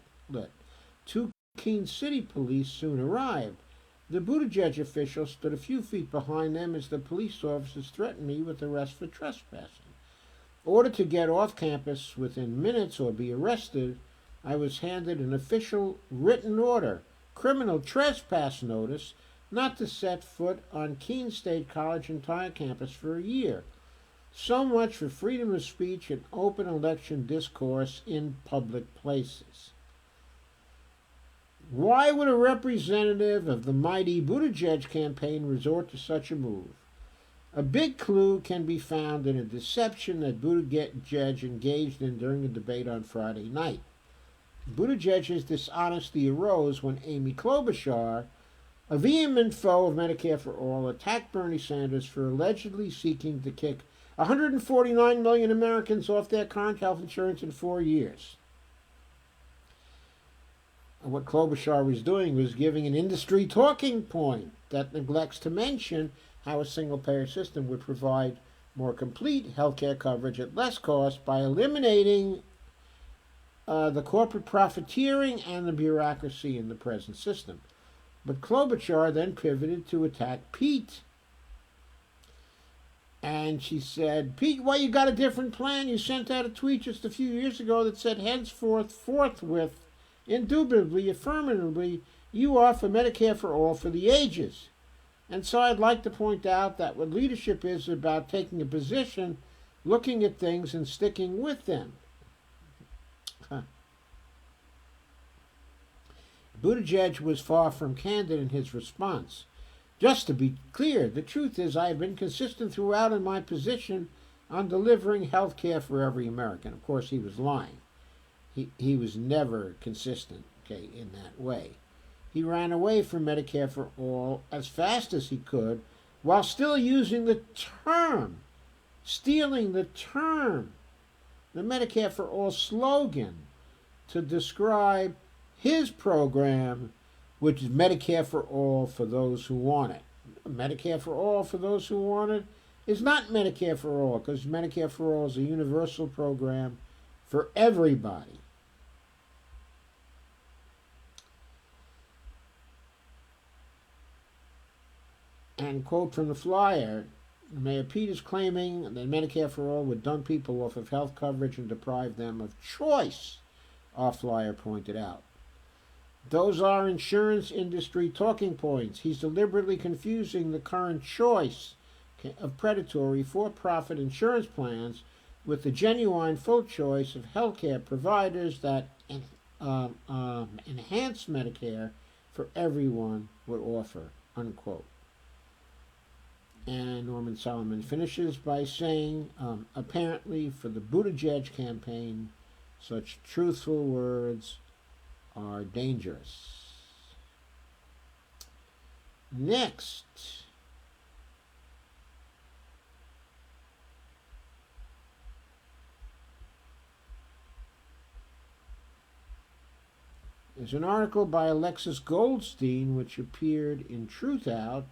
A: Two Keene City police soon arrived. The Buttigieg official stood a few feet behind them as the police officers threatened me with arrest for trespassing. Ordered to get off campus within minutes or be arrested, I was handed an official written order, criminal trespass notice, not to set foot on Keene State College entire campus for a year. So much for freedom of speech and open election discourse in public places. Why would a representative of the mighty Buttigieg campaign resort to such a move? A big clue can be found in a deception that Buttigieg engaged in during a debate on Friday night. Buttigieg's dishonesty arose when Amy Klobuchar, a vehement foe of Medicare for All, attacked Bernie Sanders for allegedly seeking to kick 149 million Americans off their current health insurance in 4 years. And what Klobuchar was doing was giving an industry talking point that neglects to mention how a single-payer system would provide more complete health care coverage at less cost by eliminating the corporate profiteering and the bureaucracy in the present system. But Klobuchar then pivoted to attack Pete. And she said, Pete, why you got a different plan? You sent out a tweet just a few years ago that said, henceforth, forthwith, indubitably, affirmatively, you are for Medicare for All for the ages. And so I'd like to point out that what leadership is about taking a position, looking at things, and sticking with them. Buttigieg was far from candid in his response. Just to be clear, the truth is I have been consistent throughout in my position on delivering health care for every American. Of course, he was lying. He was never consistent, in that way. He ran away from Medicare for All as fast as he could while still using the term, stealing the term, the Medicare for All slogan to describe his program, which is Medicare for All for those who want it. Medicare for All for those who want it is not Medicare for All, because Medicare for All is a universal program for everybody. And quote from the flyer, Mayor Pete is claiming that Medicare for All would dump people off of health coverage and deprive them of choice, our flyer pointed out. Those are insurance industry talking points. He's deliberately confusing the current choice of predatory for-profit insurance plans with the genuine full choice of healthcare providers that enhanced Medicare for everyone would offer, unquote. And Norman Solomon finishes by saying, apparently for the Buttigieg campaign, such truthful words are dangerous. Next, there's an article by Alexis Goldstein which appeared in Truthout,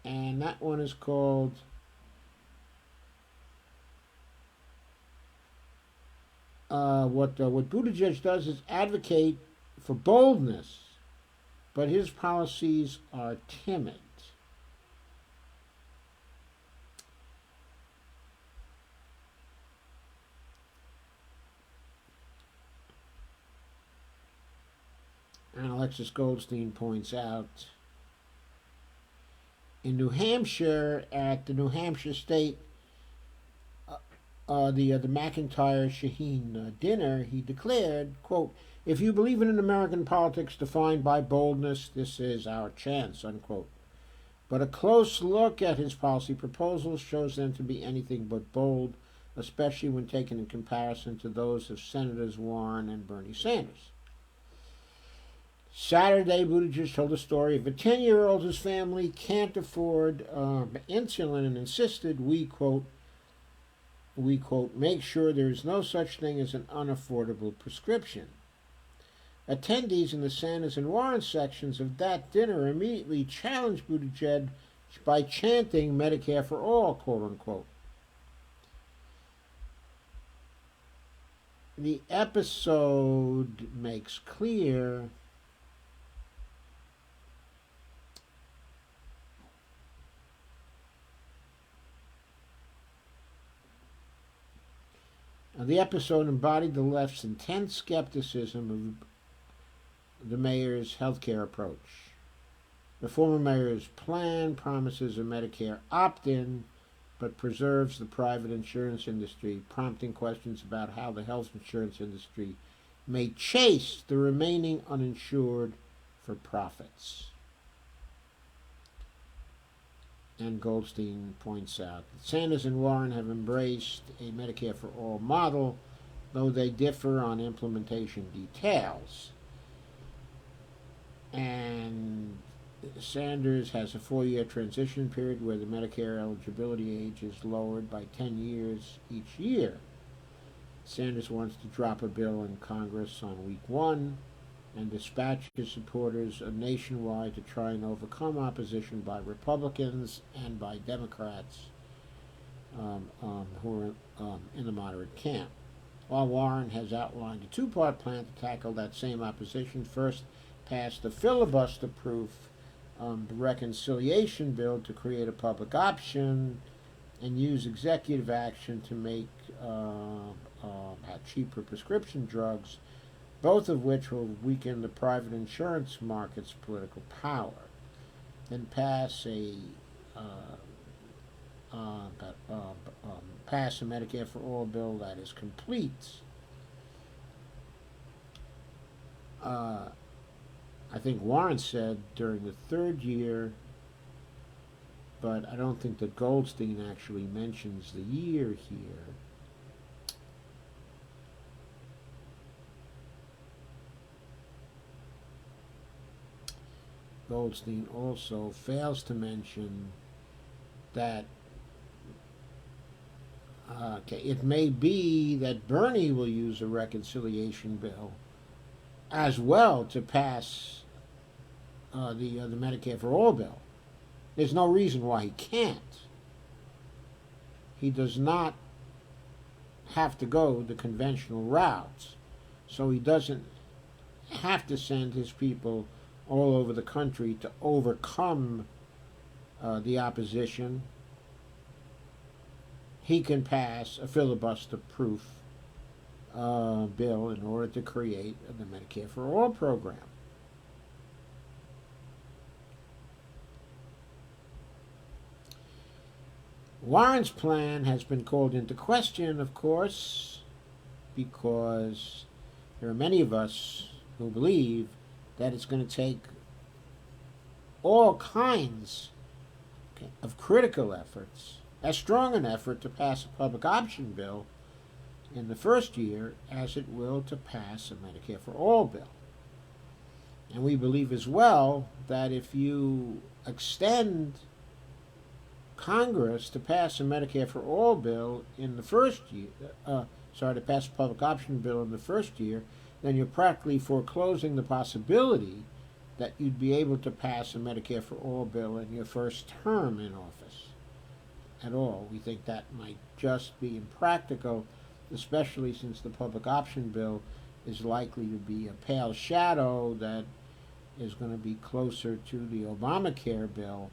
A: and that one is called what Buttigieg does is advocate for boldness, but his policies are timid. And Alexis Goldstein points out, in New Hampshire, at the New Hampshire State, the McIntyre Shaheen dinner, he declared, quote, "If you believe in an American politics defined by boldness, this is our chance," unquote. But a close look at his policy proposals shows them to be anything but bold, especially when taken in comparison to those of Senators Warren and Bernie Sanders. Saturday, Buttigieg told a story of a 10-year-old whose family can't afford insulin and insisted we quote, make sure there is no such thing as an unaffordable prescription. Attendees in the Sanders and Warren sections of that dinner immediately challenged Buttigieg by chanting Medicare for all, quote unquote. The episode makes clear the episode embodied the left's intense skepticism of the mayor's healthcare approach. The former mayor's plan promises a Medicare opt-in, but preserves the private insurance industry, prompting questions about how the health insurance industry may chase the remaining uninsured for profits. And Goldstein points out that Sanders and Warren have embraced a Medicare for all model, though they differ on implementation details. And Sanders has a 4-year transition period where the Medicare eligibility age is lowered by 10 years each year. Sanders wants to drop a bill in Congress on week 1 and dispatch his supporters nationwide to try and overcome opposition by Republicans and by Democrats who are in the moderate camp. While Warren has outlined a 2-part plan to tackle that same opposition. First, pass the filibuster-proof the reconciliation bill to create a public option and use executive action to make cheaper prescription drugs, both of which will weaken the private insurance market's political power. Then pass a Medicare for All bill that is complete. I think Warren said during the 3rd year, but I don't think that Goldstein actually mentions the year here. Goldstein also fails to mention that it may be that Bernie will use a reconciliation bill as well to pass the Medicare for All bill. There's no reason why he can't. He does not have to go the conventional routes, so he doesn't have to send his people all over the country to overcome the opposition. He can pass a filibuster-proof bill in order to create the Medicare for All program. Warren's plan has been called into question, of course, because there are many of us who believe that it's going to take all kinds of critical efforts, as strong an effort to pass a public option bill in the first year as it will to pass a Medicare for All bill. And we believe as well that if you extend Congress to pass a Medicare for All bill in the first year, to pass a public option bill in the first year, then you're practically foreclosing the possibility that you'd be able to pass a Medicare for All bill in your first term in office at all. We think that might just be impractical, especially since the public option bill is likely to be a pale shadow that is going to be closer to the Obamacare bill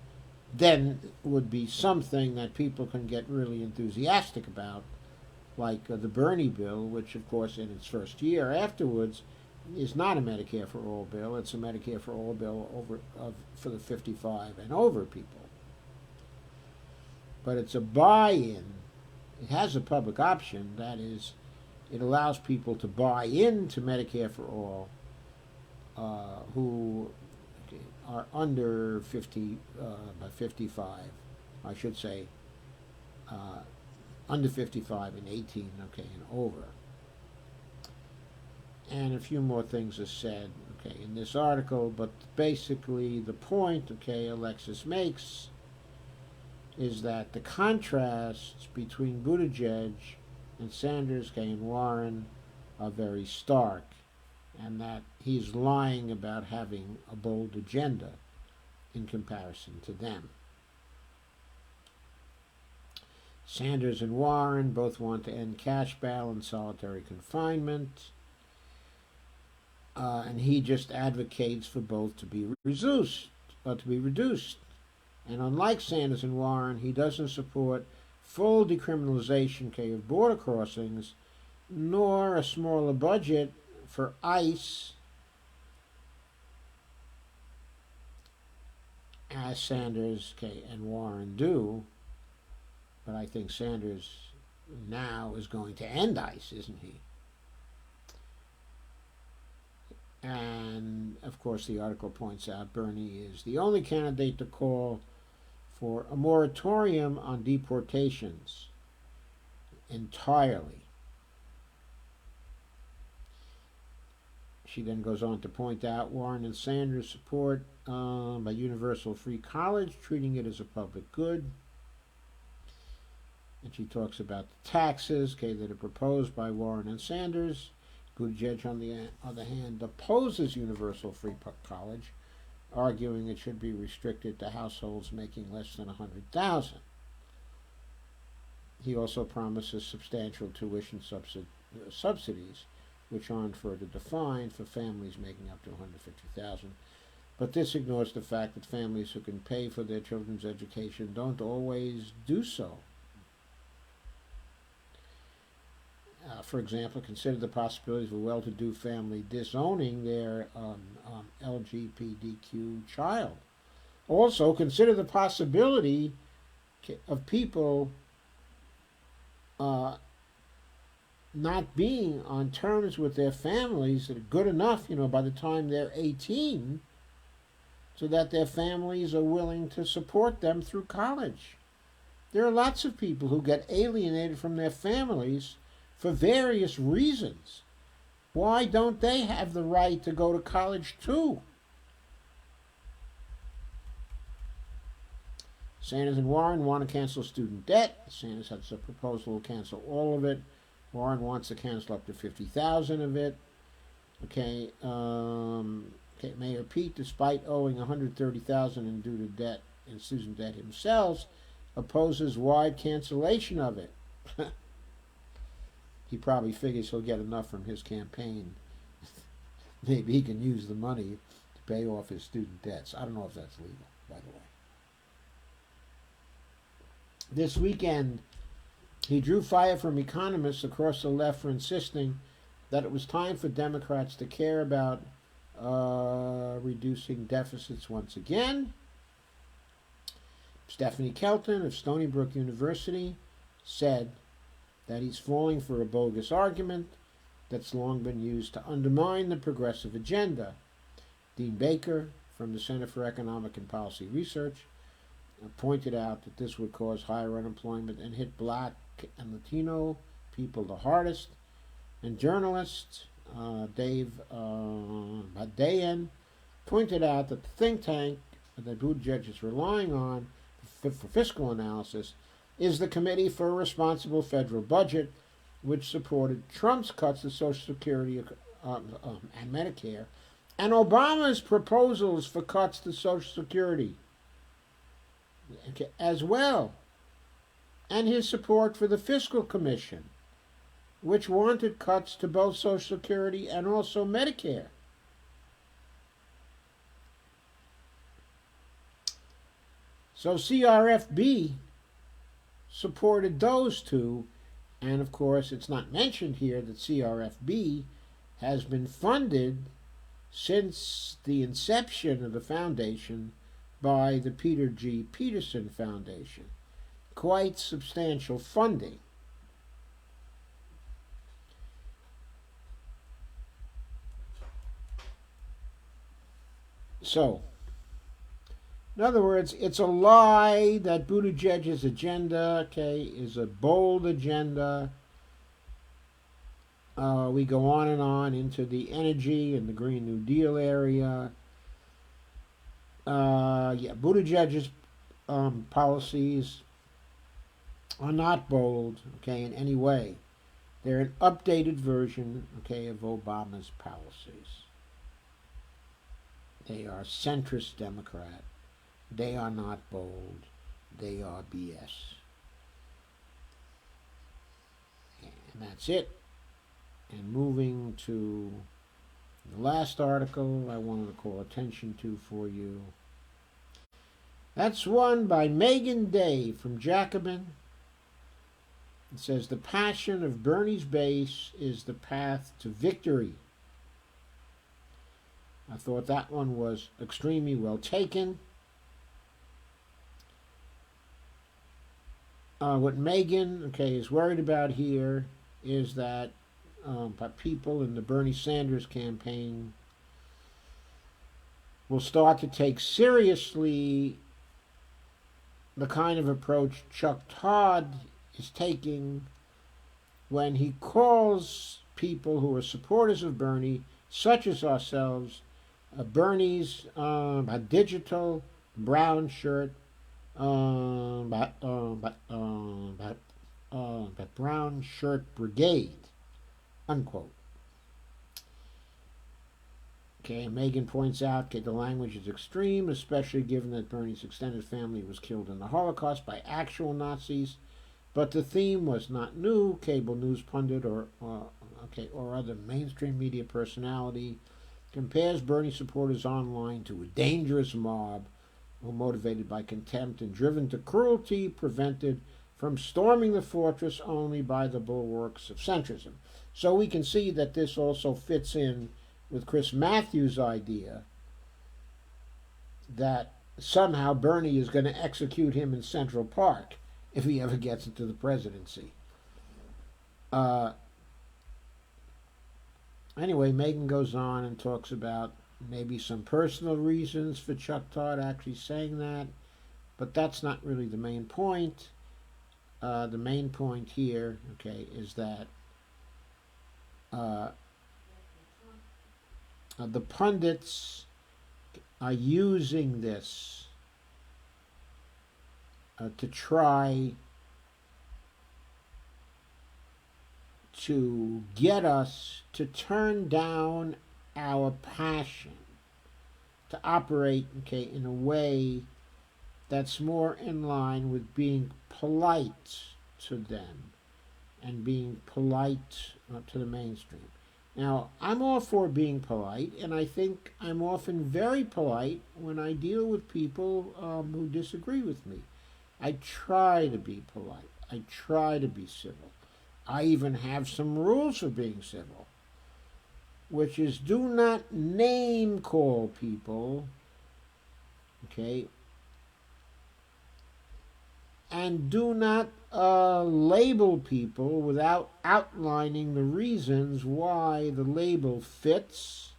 A: than would be something that people can get really enthusiastic about, like the Bernie bill, which of course in its first year afterwards is not a Medicare for All bill. It's a Medicare for All bill for the 55 and over people. But it's a buy-in. It has a public option. That is, it allows people to buy into Medicare for All who are under 55. I should say under 55 and 18, and over. And a few more things are said, in this article, but basically the point, Alexis makes is that the contrasts between Buttigieg and Sanders, and Warren are very stark, and that he's lying about having a bold agenda in comparison to them. Sanders and Warren both want to end cash bail and solitary confinement, and he just advocates for both to be reduced. And unlike Sanders and Warren, he doesn't support full decriminalization of border crossings, nor a smaller budget for ICE, as Sanders and Warren do. But I think Sanders now is going to end ICE, isn't he? And, of course, the article points out Bernie is the only candidate to call for a moratorium on deportations entirely. She then goes on to point out Warren and Sanders' support by universal free college, treating it as a public good. And she talks about the taxes that are proposed by Warren and Sanders. Buttigieg, on the other hand, opposes universal free college, arguing it should be restricted to households making less than $100,000. He also promises substantial tuition subsidies, which aren't further defined, for families making up to $150,000. But this ignores the fact that families who can pay for their children's education don't always do so. For example, consider the possibilities of a well-to-do family disowning their LGBTQ child. Also, consider the possibility of people not being on terms with their families that are good enough, by the time they're 18, so that their families are willing to support them through college. There are lots of people who get alienated from their families for various reasons. Why don't they have the right to go to college too? Sanders and Warren want to cancel student debt. Sanders has a proposal to cancel all of it. Warren wants to cancel up to $50,000 of it. Mayor Pete, despite owing $130,000 in due to debt and student debt himself, opposes wide cancellation of it. He probably figures he'll get enough from his campaign. Maybe he can use the money to pay off his student debts. I don't know if that's legal, by the way. This weekend, he drew fire from economists across the left for insisting that it was time for Democrats to care about reducing deficits once again. Stephanie Kelton of Stony Brook University said that he's falling for a bogus argument that's long been used to undermine the progressive agenda. Dean Baker from the Center for Economic and Policy Research pointed out that this would cause higher unemployment and hit black and Latino people the hardest. And journalist Dave Badayan pointed out that the think tank that Buttigieg is relying on for fiscal analysis is the Committee for a Responsible Federal Budget, which supported Trump's cuts to Social Security and Medicare, and Obama's proposals for cuts to Social Security as well, and his support for the Fiscal Commission, which wanted cuts to both Social Security and also Medicare. So CRFB supported those two, and of course it's not mentioned here that CRFB has been funded since the inception of the foundation by the Peter G. Peterson Foundation. Quite substantial funding. So, in other words, it's a lie that Buttigieg's agenda, is a bold agenda. We go on into the energy and the Green New Deal area. Buttigieg's policies are not bold, in any way. They're an updated version, of Obama's policies. They are centrist Democrat. They are not bold. They are BS. And that's it. And moving to the last article I wanted to call attention to for you. That's one by Megan Day from Jacobin. It says, the passion of Bernie's base is the path to victory. I thought that one was extremely well taken. What Megan, is worried about here is that people in the Bernie Sanders campaign will start to take seriously the kind of approach Chuck Todd is taking when he calls people who are supporters of Bernie, such as ourselves, Bernie's a digital brown shirt, brown shirt brigade, unquote. Megan points out the language is extreme, especially given that Bernie's extended family was killed in the Holocaust by actual Nazis. But the theme was not new. Cable news pundit or other mainstream media personality compares Bernie supporters online to a dangerous mob who are motivated by contempt and driven to cruelty, prevented from storming the fortress only by the bulwarks of centrism. So we can see that this also fits in with Chris Matthews' idea that somehow Bernie is going to execute him in Central Park if he ever gets into the presidency. Anyway, Megan goes on and talks about maybe some personal reasons for Chuck Todd actually saying that, but that's not really the main point. The main point here, is that the pundits are using this to try to get us to turn down our passion, to operate in a way that's more in line with being polite to them and being polite to the mainstream. Now, I'm all for being polite, and I think I'm often very polite when I deal with people who disagree with me. I try to be polite. I try to be civil. I even have some rules for being civil, which is do not name call people, and do not label people without outlining the reasons why the label fits.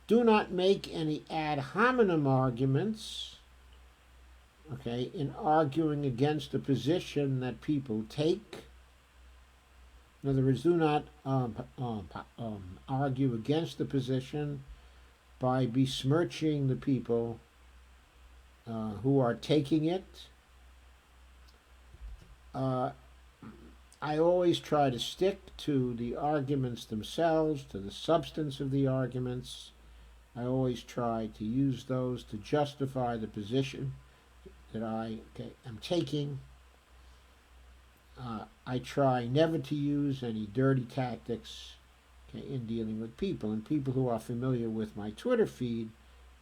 A: Do not make any ad hominem arguments, okay, in arguing against a position that people take. In other words, do not argue against the position by besmirching the people who are taking it. I always try to stick to the arguments themselves, to the substance of the arguments. I always try to use those to justify the position that I am taking. I try never to use any dirty tactics in dealing with people. And people who are familiar with my Twitter feed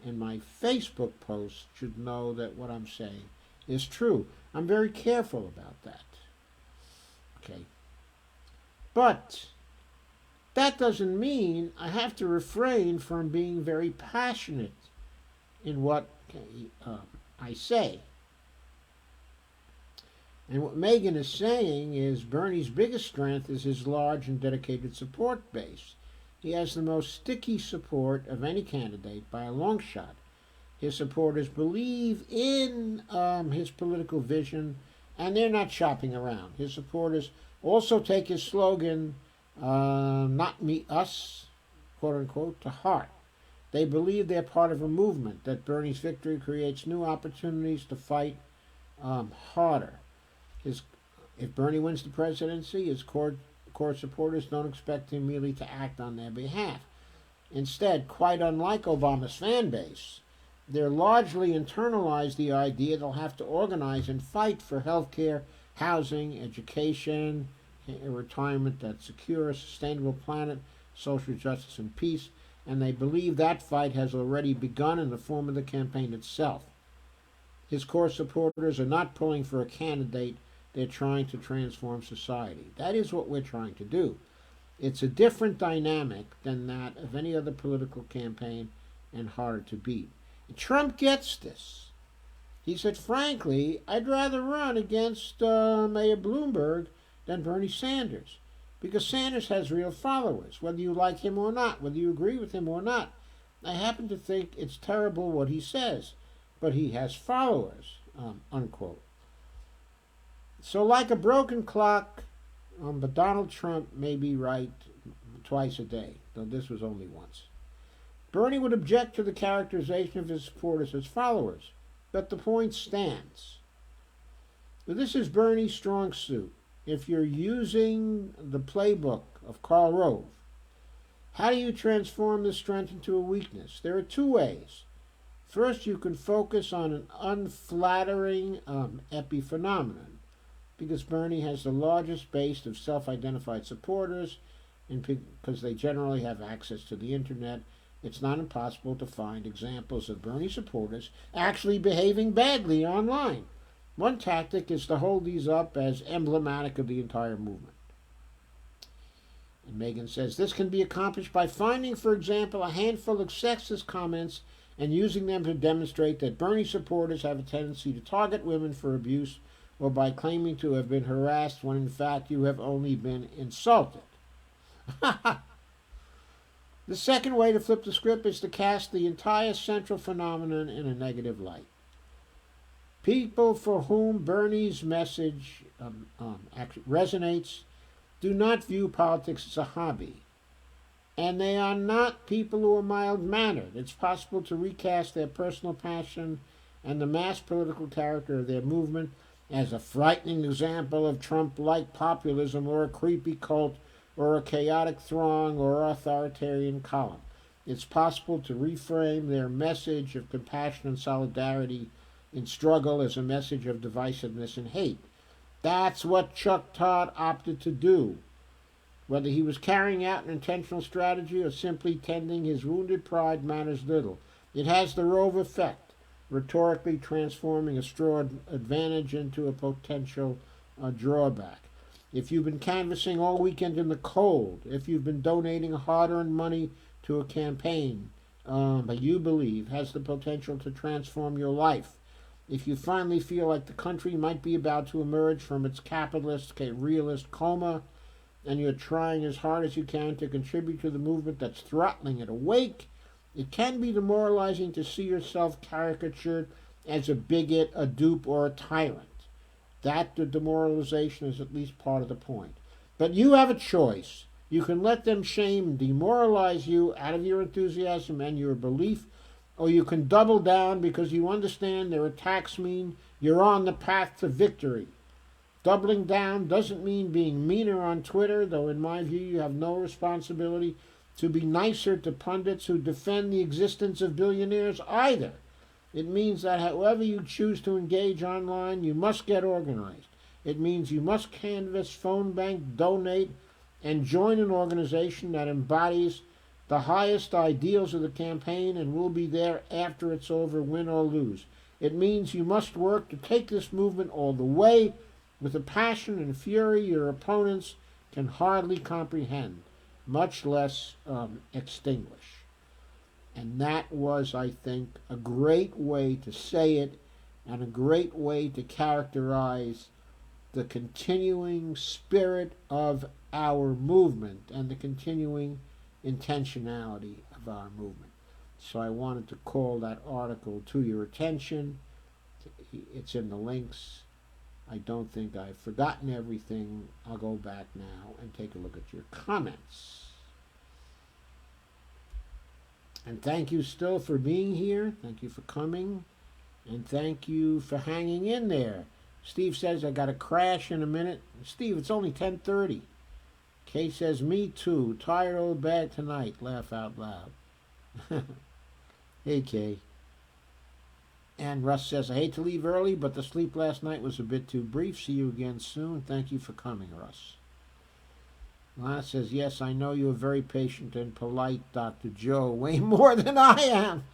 A: and my Facebook posts should know that what I'm saying is true. I'm very careful about that. Okay. But that doesn't mean I have to refrain from being very passionate in what I say. And what Megan is saying is Bernie's biggest strength is his large and dedicated support base. He has the most sticky support of any candidate by a long shot. His supporters believe in his political vision, and they're not shopping around. His supporters also take his slogan, not me, us, quote unquote, to heart. They believe they're part of a movement, that Bernie's victory creates new opportunities to fight harder. If Bernie wins the presidency, his core supporters don't expect him merely to act on their behalf. Instead, quite unlike Obama's fan base, they're largely internalized the idea they'll have to organize and fight for health care, housing, education, a retirement that's secure, a sustainable planet, social justice, and peace, and they believe that fight has already begun in the form of the campaign itself. His core supporters are not pulling for a candidate. They're trying to transform society. That is what we're trying to do. It's a different dynamic than that of any other political campaign and harder to beat. And Trump gets this. He said, frankly, I'd rather run against Mayor Bloomberg than Bernie Sanders, because Sanders has real followers, whether you like him or not, whether you agree with him or not. I happen to think it's terrible what he says, but he has followers, unquote. So like a broken clock, but Donald Trump may be right twice a day, though this was only once. Bernie would object to the characterization of his supporters as followers, but the point stands. This is Bernie's strong suit. If you're using the playbook of Karl Rove, how do you transform this strength into a weakness? There are two ways. First, you can focus on an unflattering epiphenomenon, because Bernie has the largest base of self-identified supporters, and because they generally have access to the internet, it's not impossible to find examples of Bernie supporters actually behaving badly online. One tactic is to hold these up as emblematic of the entire movement. And Megan says, this can be accomplished by finding, for example, a handful of sexist comments and using them to demonstrate that Bernie supporters have a tendency to target women for abuse, or by claiming to have been harassed when in fact you have only been insulted. The second way to flip the script is to cast the entire central phenomenon in a negative light. People for whom Bernie's message actually resonates do not view politics as a hobby. And they are not people who are mild-mannered. It's possible to recast their personal passion and the mass political character of their movement as a frightening example of Trump-like populism, or a creepy cult, or a chaotic throng, or authoritarian column. It's possible to reframe their message of compassion and solidarity in struggle as a message of divisiveness and hate. That's what Chuck Todd opted to do. Whether he was carrying out an intentional strategy or simply tending his wounded pride matters little. It has the Rove effect, rhetorically transforming a straw advantage into a potential drawback. If you've been canvassing all weekend in the cold, if you've been donating hard-earned money to a campaign that you believe has the potential to transform your life, if you finally feel like the country might be about to emerge from its capitalist, realist coma, and you're trying as hard as you can to contribute to the movement that's throttling it awake, it can be demoralizing to see yourself caricatured as a bigot, a dupe, or a tyrant. That the demoralization is at least part of the point. But you have a choice. You can let them shame and demoralize you out of your enthusiasm and your belief, or you can double down because you understand their attacks mean you're on the path to victory. Doubling down doesn't mean being meaner on Twitter, though in my view you have no responsibility to be nicer to pundits who defend the existence of billionaires either. It means that however you choose to engage online, you must get organized. It means you must canvass, phone bank, donate, and join an organization that embodies the highest ideals of the campaign and will be there after it's over, win or lose. It means you must work to take this movement all the way with a passion and fury your opponents can hardly comprehend, much less extinguish. And that was, I think, a great way to say it and a great way to characterize the continuing spirit of our movement and the continuing intentionality of our movement. So I wanted to call that article to your attention. It's in the links. I don't think I've forgotten everything. I'll go back now and take a look at your comments. And thank you still for being here. Thank you for coming. And thank you for hanging in there. Steve says, I got to crash in a minute. Steve, it's only 10:30. Kay says, me too. Tired old bag tonight. Laugh out loud. Hey, Kay. And Russ says, I hate to leave early, but the sleep last night was a bit too brief. See you again soon. Thank you for coming, Russ. Lana says, yes, I know you're very patient and polite, Dr. Joe. Way more than I am.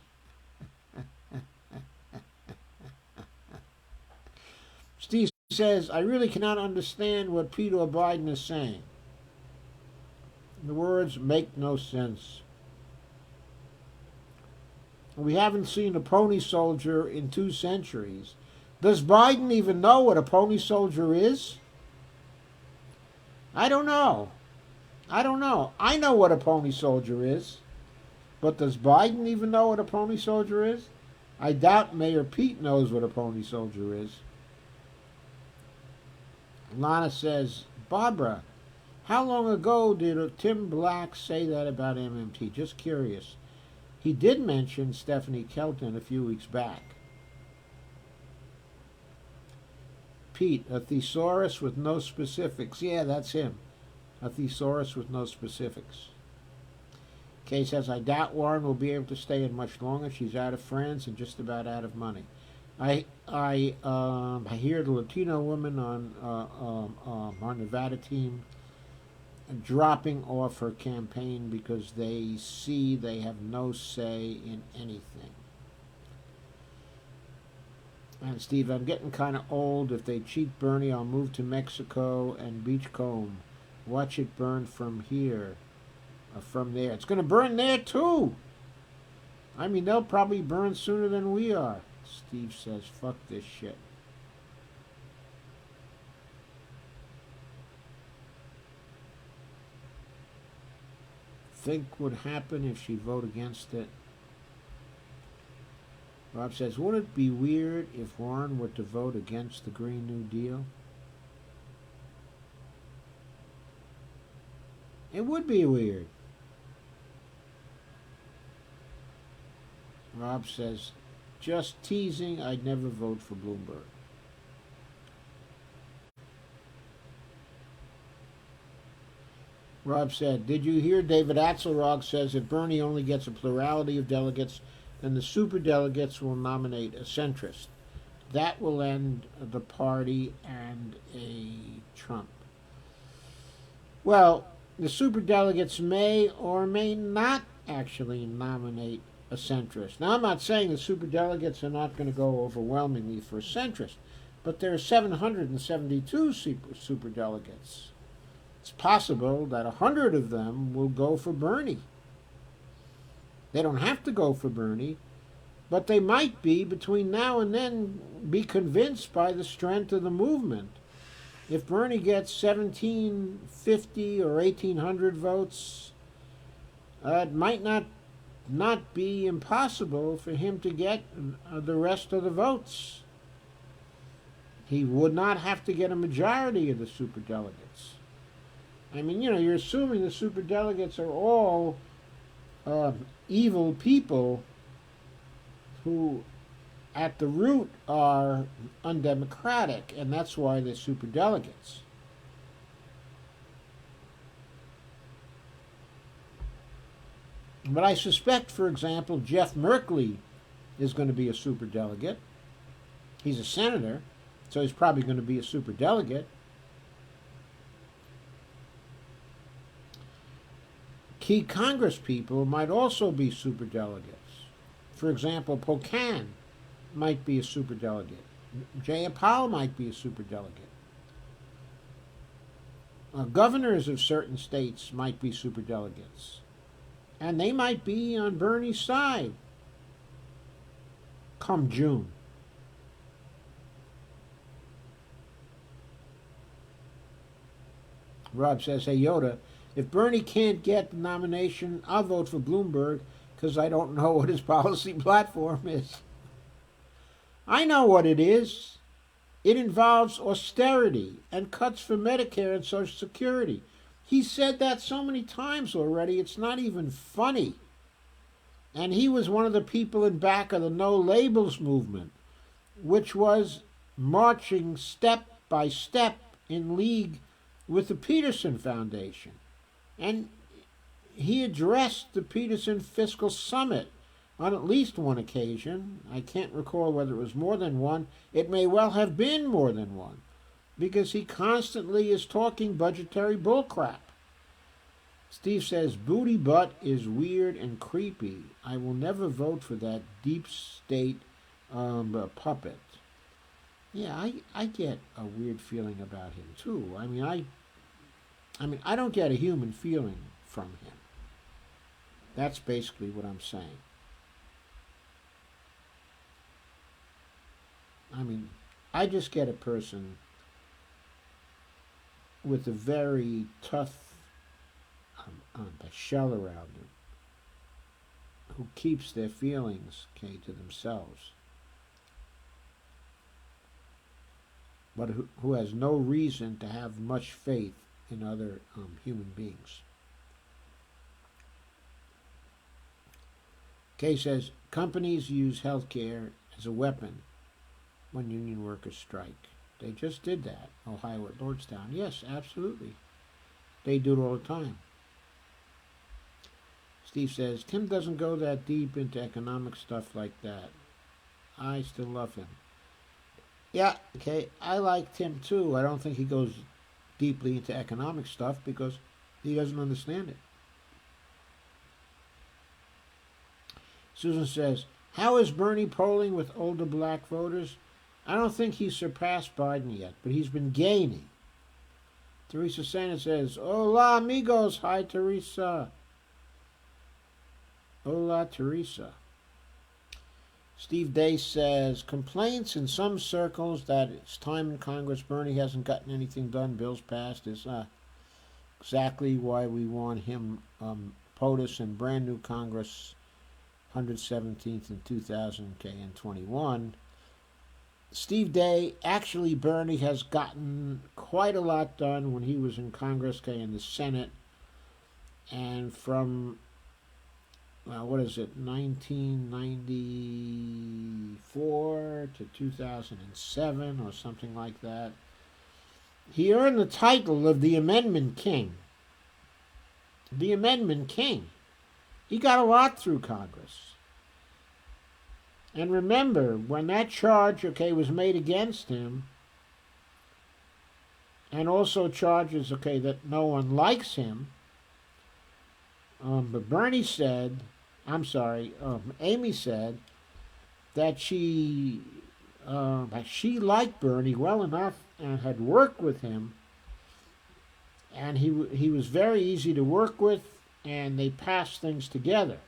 A: Steve says, I really cannot understand what Peter Biden is saying. The words make no sense. We haven't seen a pony soldier in 2 centuries. Does Biden even know what a pony soldier is? I don't know. I know what a pony soldier is. But does Biden even know what a pony soldier is? I doubt Mayor Pete knows what a pony soldier is. Lana says, Barbara, how long ago did Tim Black say that about MMT? Just curious. He did mention Stephanie Kelton a few weeks back. Pete, a thesaurus with no specifics. Yeah, that's him. A thesaurus with no specifics. Kay says, I doubt Warren will be able to stay in much longer. She's out of friends and just about out of money. I hear the Latino woman on our Nevada team dropping off her campaign because they see they have no say in anything. And Steve, I'm getting kind of old. If they cheat Bernie, I'll move to Mexico and beachcomb. Watch it burn from here, from there. It's going to burn there too. I mean, they'll probably burn sooner than we are. Steve says, fuck this shit. Think would happen if she vote against it. Rob says, wouldn't it be weird if Warren were to vote against the Green New Deal? It would be weird. Rob says, just teasing, I'd never vote for Bloomberg. Rob said, did you hear David Axelrod says if Bernie only gets a plurality of delegates, then the superdelegates will nominate a centrist. That will end the party and a Trump. Well, the superdelegates may or may not actually nominate a centrist. Now, I'm not saying the superdelegates are not going to go overwhelmingly for a centrist, but there are 772 superdelegates. It's possible that 100 of them will go for Bernie. They don't have to go for Bernie, But they might between now and then, be convinced by the strength of the movement. If Bernie gets 1,750 or 1,800 votes, it might not be impossible for him to get the rest of the votes. He would not have to get a majority of the superdelegates. I mean, you're assuming the superdelegates are all evil people who at the root are undemocratic, and that's why they're superdelegates. But I suspect, for example, Jeff Merkley is going to be a superdelegate. He's a senator, so he's probably going to be a superdelegate. Key Congress people might also be superdelegates. For example, Pocan might be a superdelegate. Jayapal might be a superdelegate. Governors of certain states might be superdelegates. And they might be on Bernie's side come June. Rob says, hey Yoda, if Bernie can't get the nomination, I'll vote for Bloomberg because I don't know what his policy platform is. I know what it is. It involves austerity and cuts for Medicare and Social Security. He said that so many times already, it's not even funny. And he was one of the people in back of the No Labels movement, which was marching step by step in league with the Peterson Foundation. And he addressed the Peterson Fiscal Summit on at least one occasion. I can't recall whether it was more than one. It may well have been more than one, because he constantly is talking budgetary bullcrap. Steve says, Booty Butt is weird and creepy. I will never vote for that deep state puppet. Yeah, I get a weird feeling about him too. I mean, I don't get a human feeling from him. That's basically what I'm saying. I mean, I just get a person with a very tough shell around them, who keeps their feelings, to themselves, but who has no reason to have much faith in other human beings. Kay says, companies use healthcare as a weapon when union workers strike. They just did that, Ohio at Lordstown. Yes, absolutely. They do it all the time. Steve says, Tim doesn't go that deep into economic stuff like that. I still love him. Yeah, okay, I like Tim too. I don't think he goes deeply into economic stuff because he doesn't understand it. Susan says, how is Bernie polling with older black voters? I don't think he's surpassed Biden yet, but he's been gaining. Teresa Sena says, hola amigos. Hi, Teresa. Hola, Teresa. Steve Day says, complaints in some circles that it's time in Congress Bernie hasn't gotten anything done, bills passed, is exactly why we want him POTUS in brand new Congress, 117th in 2021. Steve Day, actually Bernie has gotten quite a lot done when he was in Congress, in the Senate, and from 1994 to 2007 or something like that. He earned the title of the Amendment King. The Amendment King. He got a lot through Congress. And remember, when that charge, was made against him, and also charges, that no one likes him, but Bernie said, Amy said that she liked Bernie well enough and had worked with him, and he was very easy to work with, and they passed things together.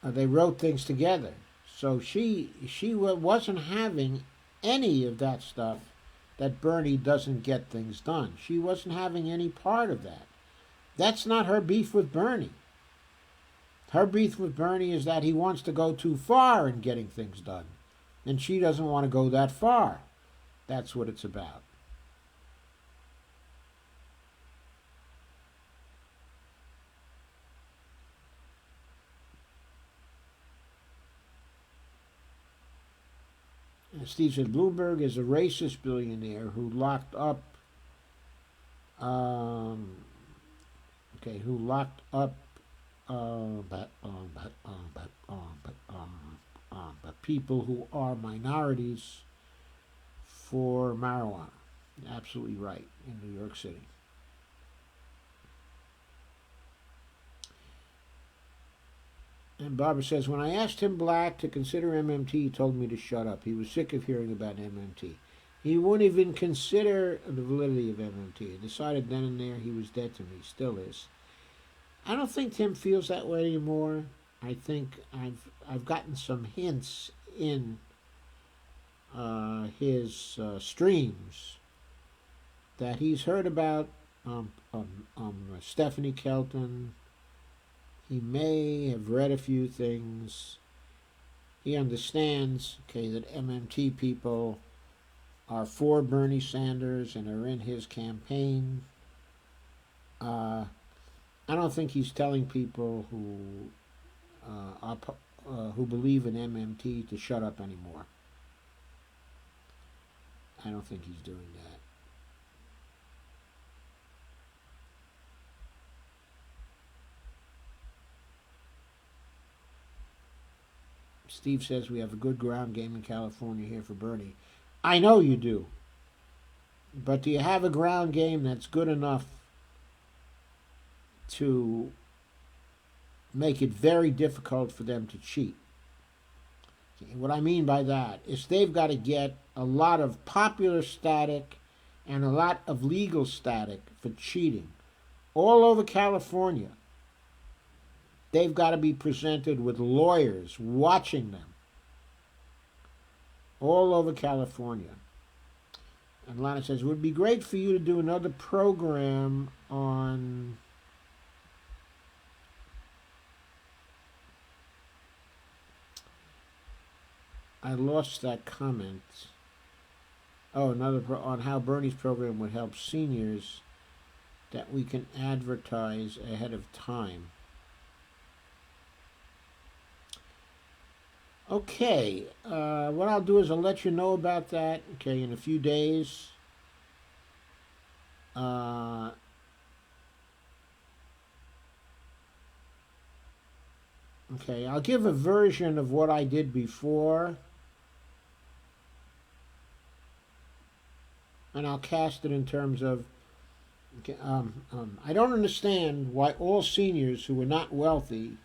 A: They wrote things together. So wasn't having any of that stuff that Bernie doesn't get things done. She wasn't having any part of that. That's not her beef with Bernie. Her beef with Bernie is that he wants to go too far in getting things done. And she doesn't want to go that far. That's what it's about. And Steve says Bloomberg is a racist billionaire who locked up who locked up but people who are minorities for marijuana. Absolutely right, in New York City. And Barbara says, when I asked Tim Black to consider MMT, he told me to shut up. He was sick of hearing about MMT. He wouldn't even consider the validity of MMT. I decided then and there he was dead to me. Still is. I don't think Tim feels that way anymore. I think I've gotten some hints in his streams that he's heard about Stephanie Kelton. He may have read a few things. He understands, that MMT people are for Bernie Sanders and are in his campaign. I don't think he's telling people who believe in MMT to shut up anymore. I don't think he's doing that. Steve says we have a good ground game in California here for Bernie. I know you do. But do you have a ground game that's good enough to make it very difficult for them to cheat? Okay, what I mean by that is they've got to get a lot of popular static and a lot of legal static for cheating all over California. They've got to be presented with lawyers watching them all over California. And Lana says, it would be great for you to do another program on I lost that comment. Oh, on how Bernie's program would help seniors that we can advertise ahead of time. Okay, what I'll do is I'll let you know about that, in a few days. I'll give a version of what I did before, and I'll cast it in terms of, I don't understand why all seniors who are not wealthy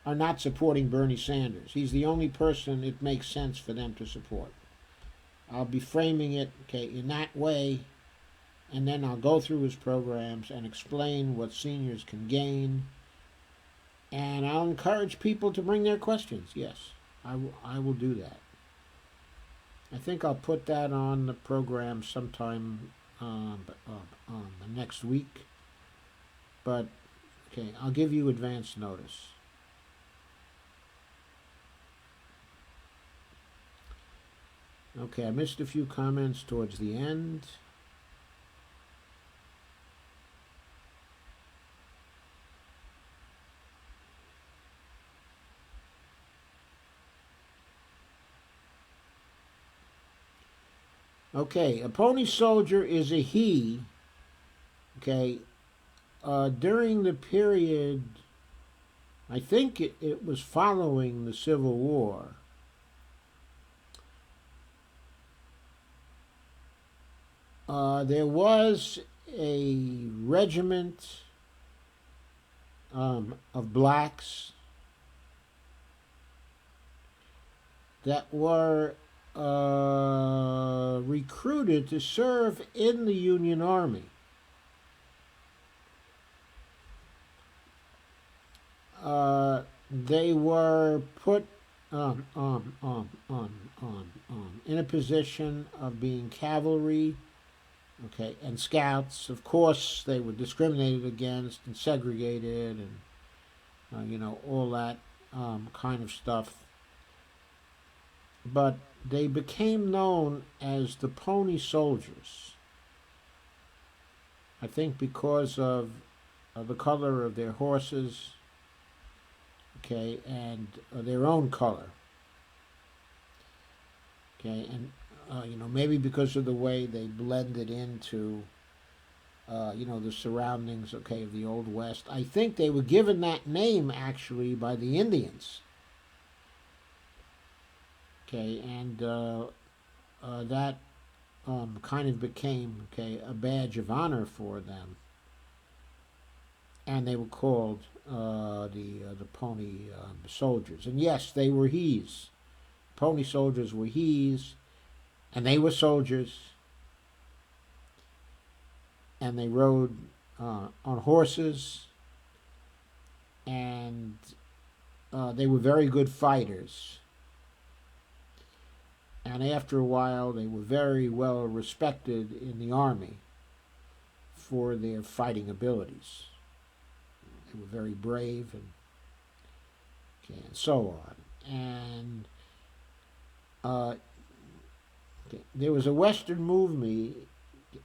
A: are not supporting Bernie Sanders. He's the only person it makes sense for them to support. I'll be framing it, in that way, and then I'll go through his programs and explain what seniors can gain, and I'll encourage people to bring their questions. Yes, I will do that. I think I'll put that on the program sometime the next week, but I'll give you advance notice. Okay, I missed a few comments towards the end. Okay, a pony soldier is a he. During the period, I think it was following the Civil War. There was a regiment of blacks that were recruited to serve in the Union Army. they were put in a position of being cavalry, okay, and scouts. Of course, they were discriminated against and segregated, and all that kind of stuff. But they became known as the Pony Soldiers. I think because of the color of their horses, okay, and their own color, okay, and maybe because of the way they blended into the surroundings, okay, of the Old West. I think they were given that name actually by the Indians, okay, and that kind of became, okay, a badge of honor for them, and they were called the Pony Soldiers. And yes, they were He's. Pony Soldiers were He's, and they were soldiers, and they rode on horses, and they were very good fighters. And after a while, they were very well respected in the army for their fighting abilities. They were very brave, and so on. And there was a Western movie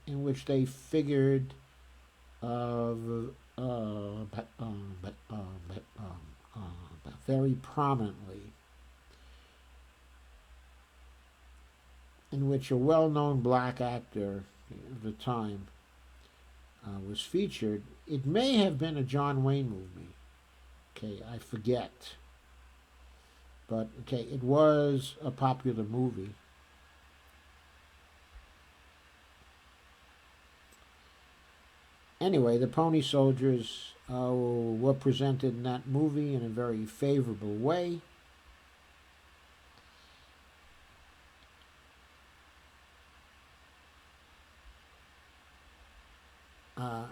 A: in which they figured very prominently, in which a well-known black actor of the time was featured. It may have been a John Wayne movie. Okay, I forget. But, okay, it was a popular movie. Anyway, the Pony Soldiers were presented in that movie in a very favorable way.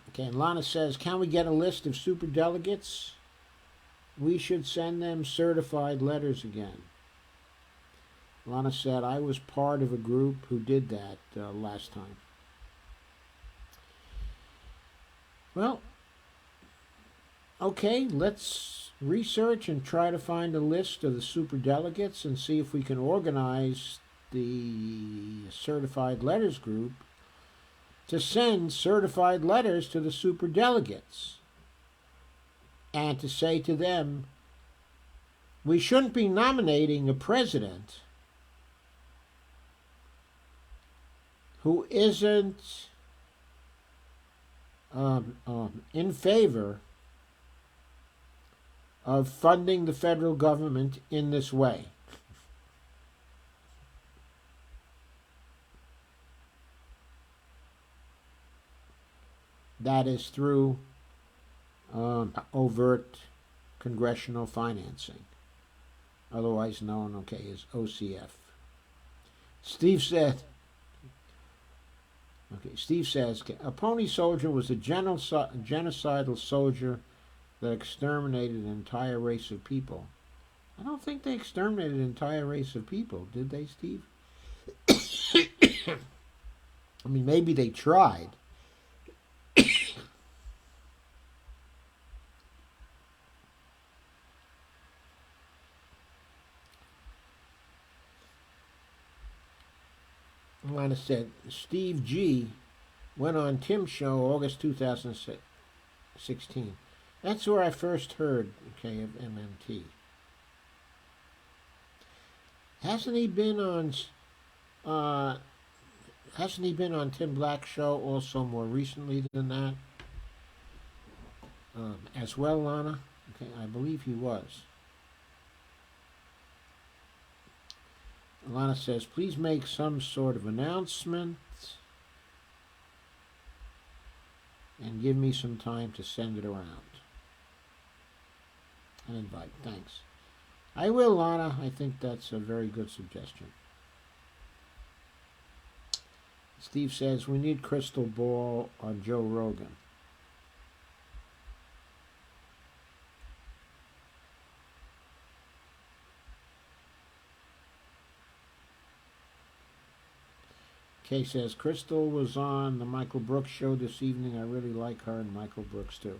A: Okay, and Lana says, can we get a list of superdelegates? We should send them certified letters again. Lana said, I was part of a group who did that last time. Well, okay, let's research and try to find a list of the superdelegates and see if we can organize the certified letters group to send certified letters to the superdelegates and to say to them, we shouldn't be nominating a president who isn't in favor of funding the federal government in this way. That is through overt congressional financing, otherwise known, okay, as OCF. Steve says, a Pony Soldier was a genocidal soldier that exterminated an entire race of people. I don't think they exterminated an entire race of people, did they, Steve? I mean, maybe they tried. Lana said, Steve G went on Tim's show August 2016. That's where I first heard, okay, of MMT. Hasn't he been on Tim Black's show also more recently than that? As well, Lana? Okay, I believe he was. Lana says, please make some sort of announcement and give me some time to send it around. An invite, thanks. I will, Lana. I think that's a very good suggestion. Steve says, we need crystal ball on Joe Rogan. Kay says, Crystal was on the Michael Brooks show this evening. I really like her and Michael Brooks too.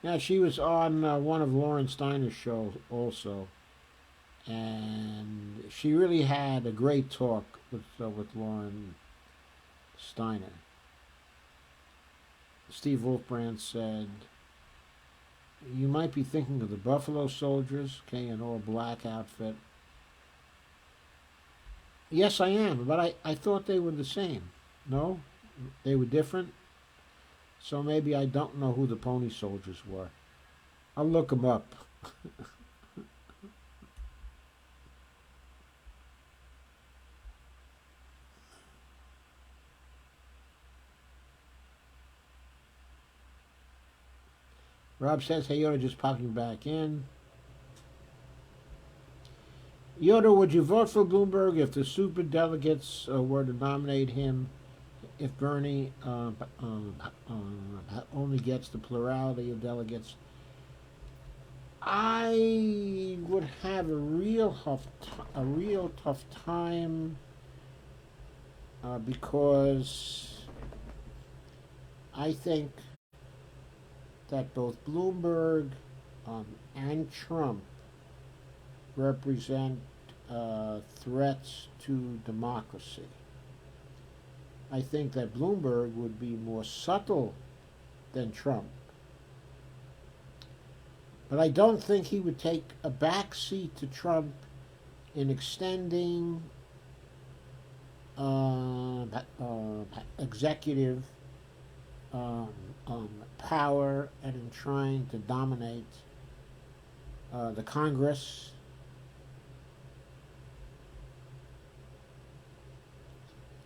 A: Yeah, she was on one of Lauren Steiner's shows also. And she really had a great talk with Lauren Steiner. Steve Wolfbrand said, you might be thinking of the Buffalo Soldiers, okay, an all-black outfit. Yes, I am, but I thought they were the same. No? They were different? So maybe I don't know who the Pony Soldiers were. I'll look them up. Rob says, hey Yoda, just popping back in. Yoda, would you vote for Bloomberg if the super delegates were to nominate him if Bernie only gets the plurality of delegates? I would have a real tough time because I think that both Bloomberg and Trump represent threats to democracy. I think that Bloomberg would be more subtle than Trump. But I don't think he would take a back seat to Trump in extending executive power and in trying to dominate the Congress.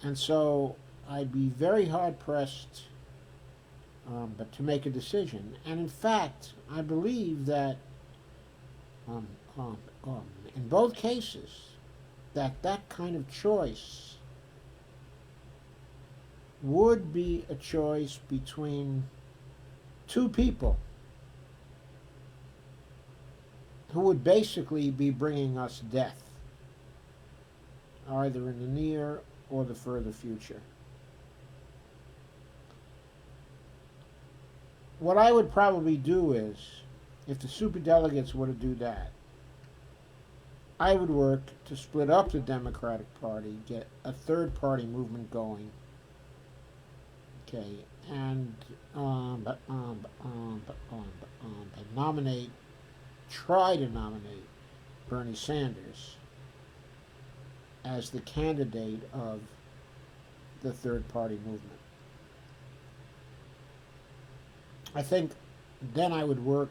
A: And so I'd be very hard-pressed but to make a decision. And in fact, I believe that in both cases, that kind of choice would be a choice between two people who would basically be bringing us death, either in the near or the further future. What I would probably do is, if the superdelegates were to do that, I would work to split up the Democratic Party, get a third party movement going, okay, and try to nominate Bernie Sanders as the candidate of the third party movement. I think then I would work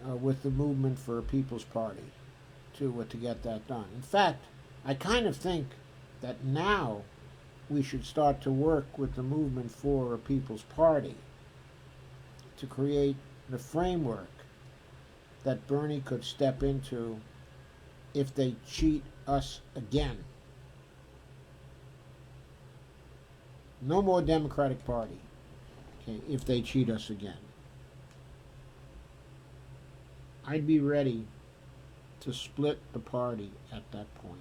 A: with the movement for a People's Party to get that done. In fact, I kind of think that now we should start to work with the movement for a People's Party to create the framework that Bernie could step into if they cheat us again. No more Democratic Party, okay, if they cheat us again. I'd be ready to split the party at that point.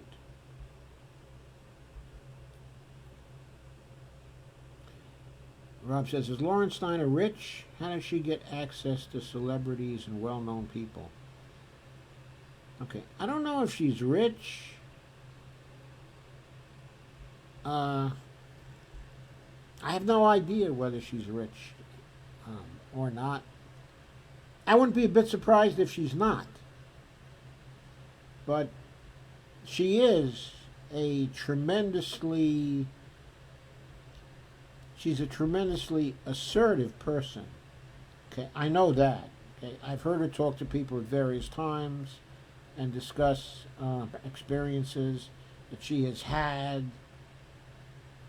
A: Rob says, is Lauren Steiner rich? How does she get access to celebrities and well-known people? Okay, I don't know if she's rich. I have no idea whether she's rich or not. I wouldn't be a bit surprised if she's not. But she is a tremendously... She's a tremendously assertive person. Okay, I know that. Okay, I've heard her talk to people at various times and discuss experiences that she has had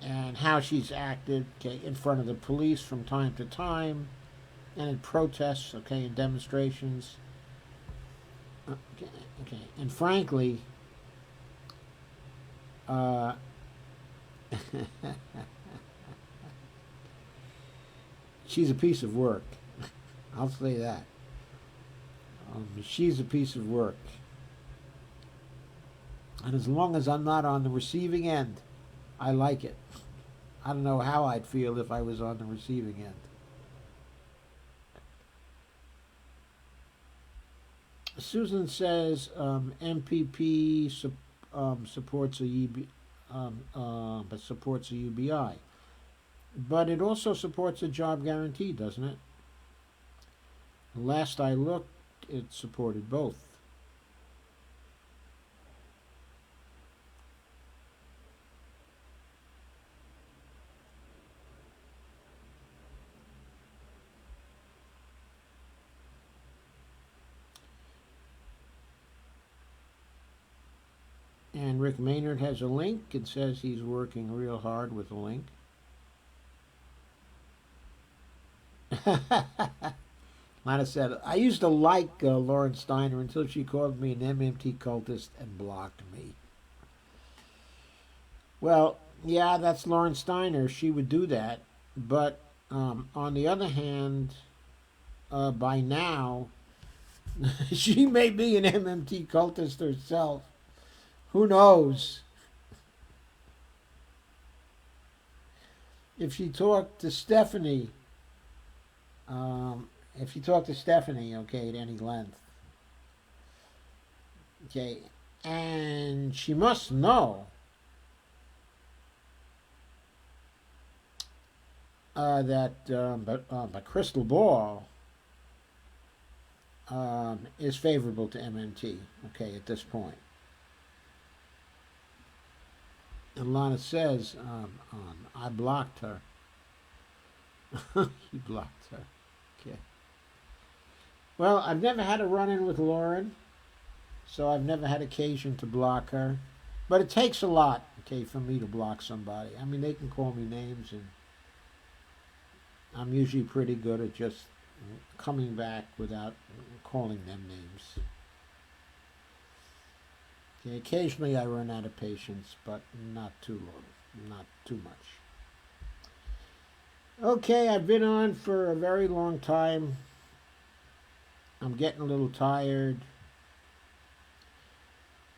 A: and how she's acted, okay, in front of the police from time to time, and in protests, okay, in demonstrations. Okay, and frankly, she's a piece of work. I'll say that. She's a piece of work. And as long as I'm not on the receiving end, I like it. I don't know how I'd feel if I was on the receiving end. Susan says MPP supports a but supports a UBI, but it also supports a job guarantee, doesn't it? Last I looked, it supported both. And Rick Maynard has a link. It says he's working real hard with the link. Lana said, I used to like Lauren Steiner until she called me an MMT cultist and blocked me. Well, yeah, that's Lauren Steiner. She would do that. But on the other hand, by now, she may be an MMT cultist herself. Who knows? If she talked to Stephanie, okay, at any length, okay, and she must know but Crystal Ball is favorable to MMT, okay, at this point. And Lana says, I blocked her. He blocked her. Okay. Well, I've never had a run-in with Lauren, so I've never had occasion to block her. But it takes a lot, okay, for me to block somebody. I mean, they can call me names, and I'm usually pretty good at just coming back without calling them names. Okay, occasionally I run out of patience, but not too long, not too much. Okay, I've been on for a very long time. I'm getting a little tired.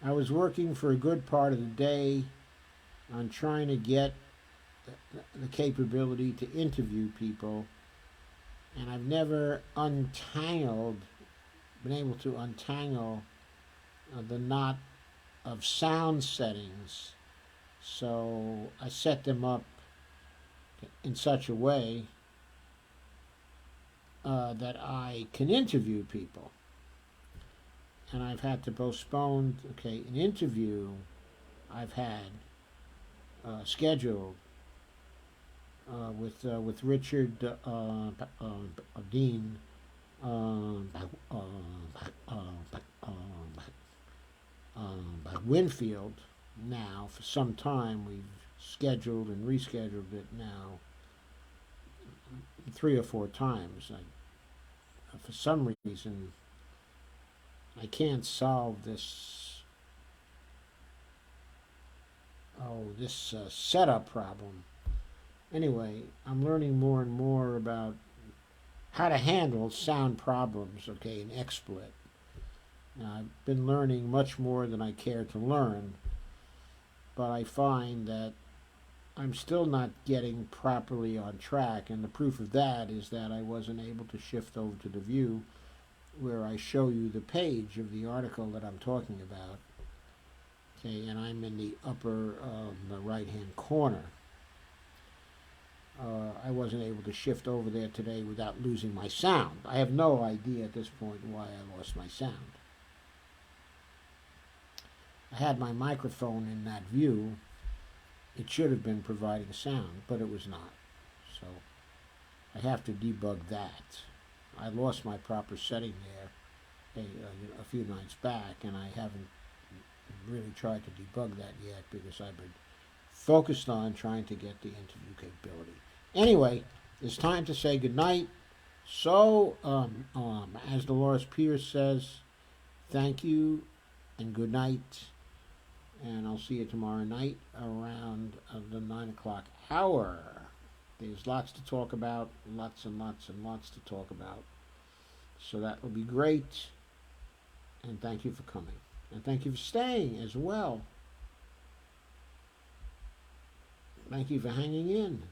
A: I was working for a good part of the day on trying to get the capability to interview people, and I've never been able to untangle the knot of sound settings. So I set them up in such a way that I can interview people. And I've had to postpone, okay, an interview I've had scheduled with Richard Dean Winfield. Now for some time we've scheduled and rescheduled it now 3 or 4 times. For some reason I can't solve this setup problem. Anyway, I'm learning more and more about how to handle sound problems, okay, in XSplit. Now, I've been learning much more than I care to learn, but I find that I'm still not getting properly on track, and the proof of that is that I wasn't able to shift over to the view where I show you the page of the article that I'm talking about. Okay, and I'm in the upper the right-hand corner. I wasn't able to shift over there today without losing my sound. I have no idea at this point why I lost my sound. I had my microphone in that view. It should have been providing sound, but it was not. So I have to debug that. I lost my proper setting there a few nights back, and I haven't really tried to debug that yet because I've been focused on trying to get the interview capability. Anyway, it's time to say goodnight. So, as Dolores Pierce says, thank you and good night. And I'll see you tomorrow night around the 9 o'clock hour. There's lots to talk about, lots and lots and lots to talk about. So that will be great. And thank you for coming. And thank you for staying as well. Thank you for hanging in.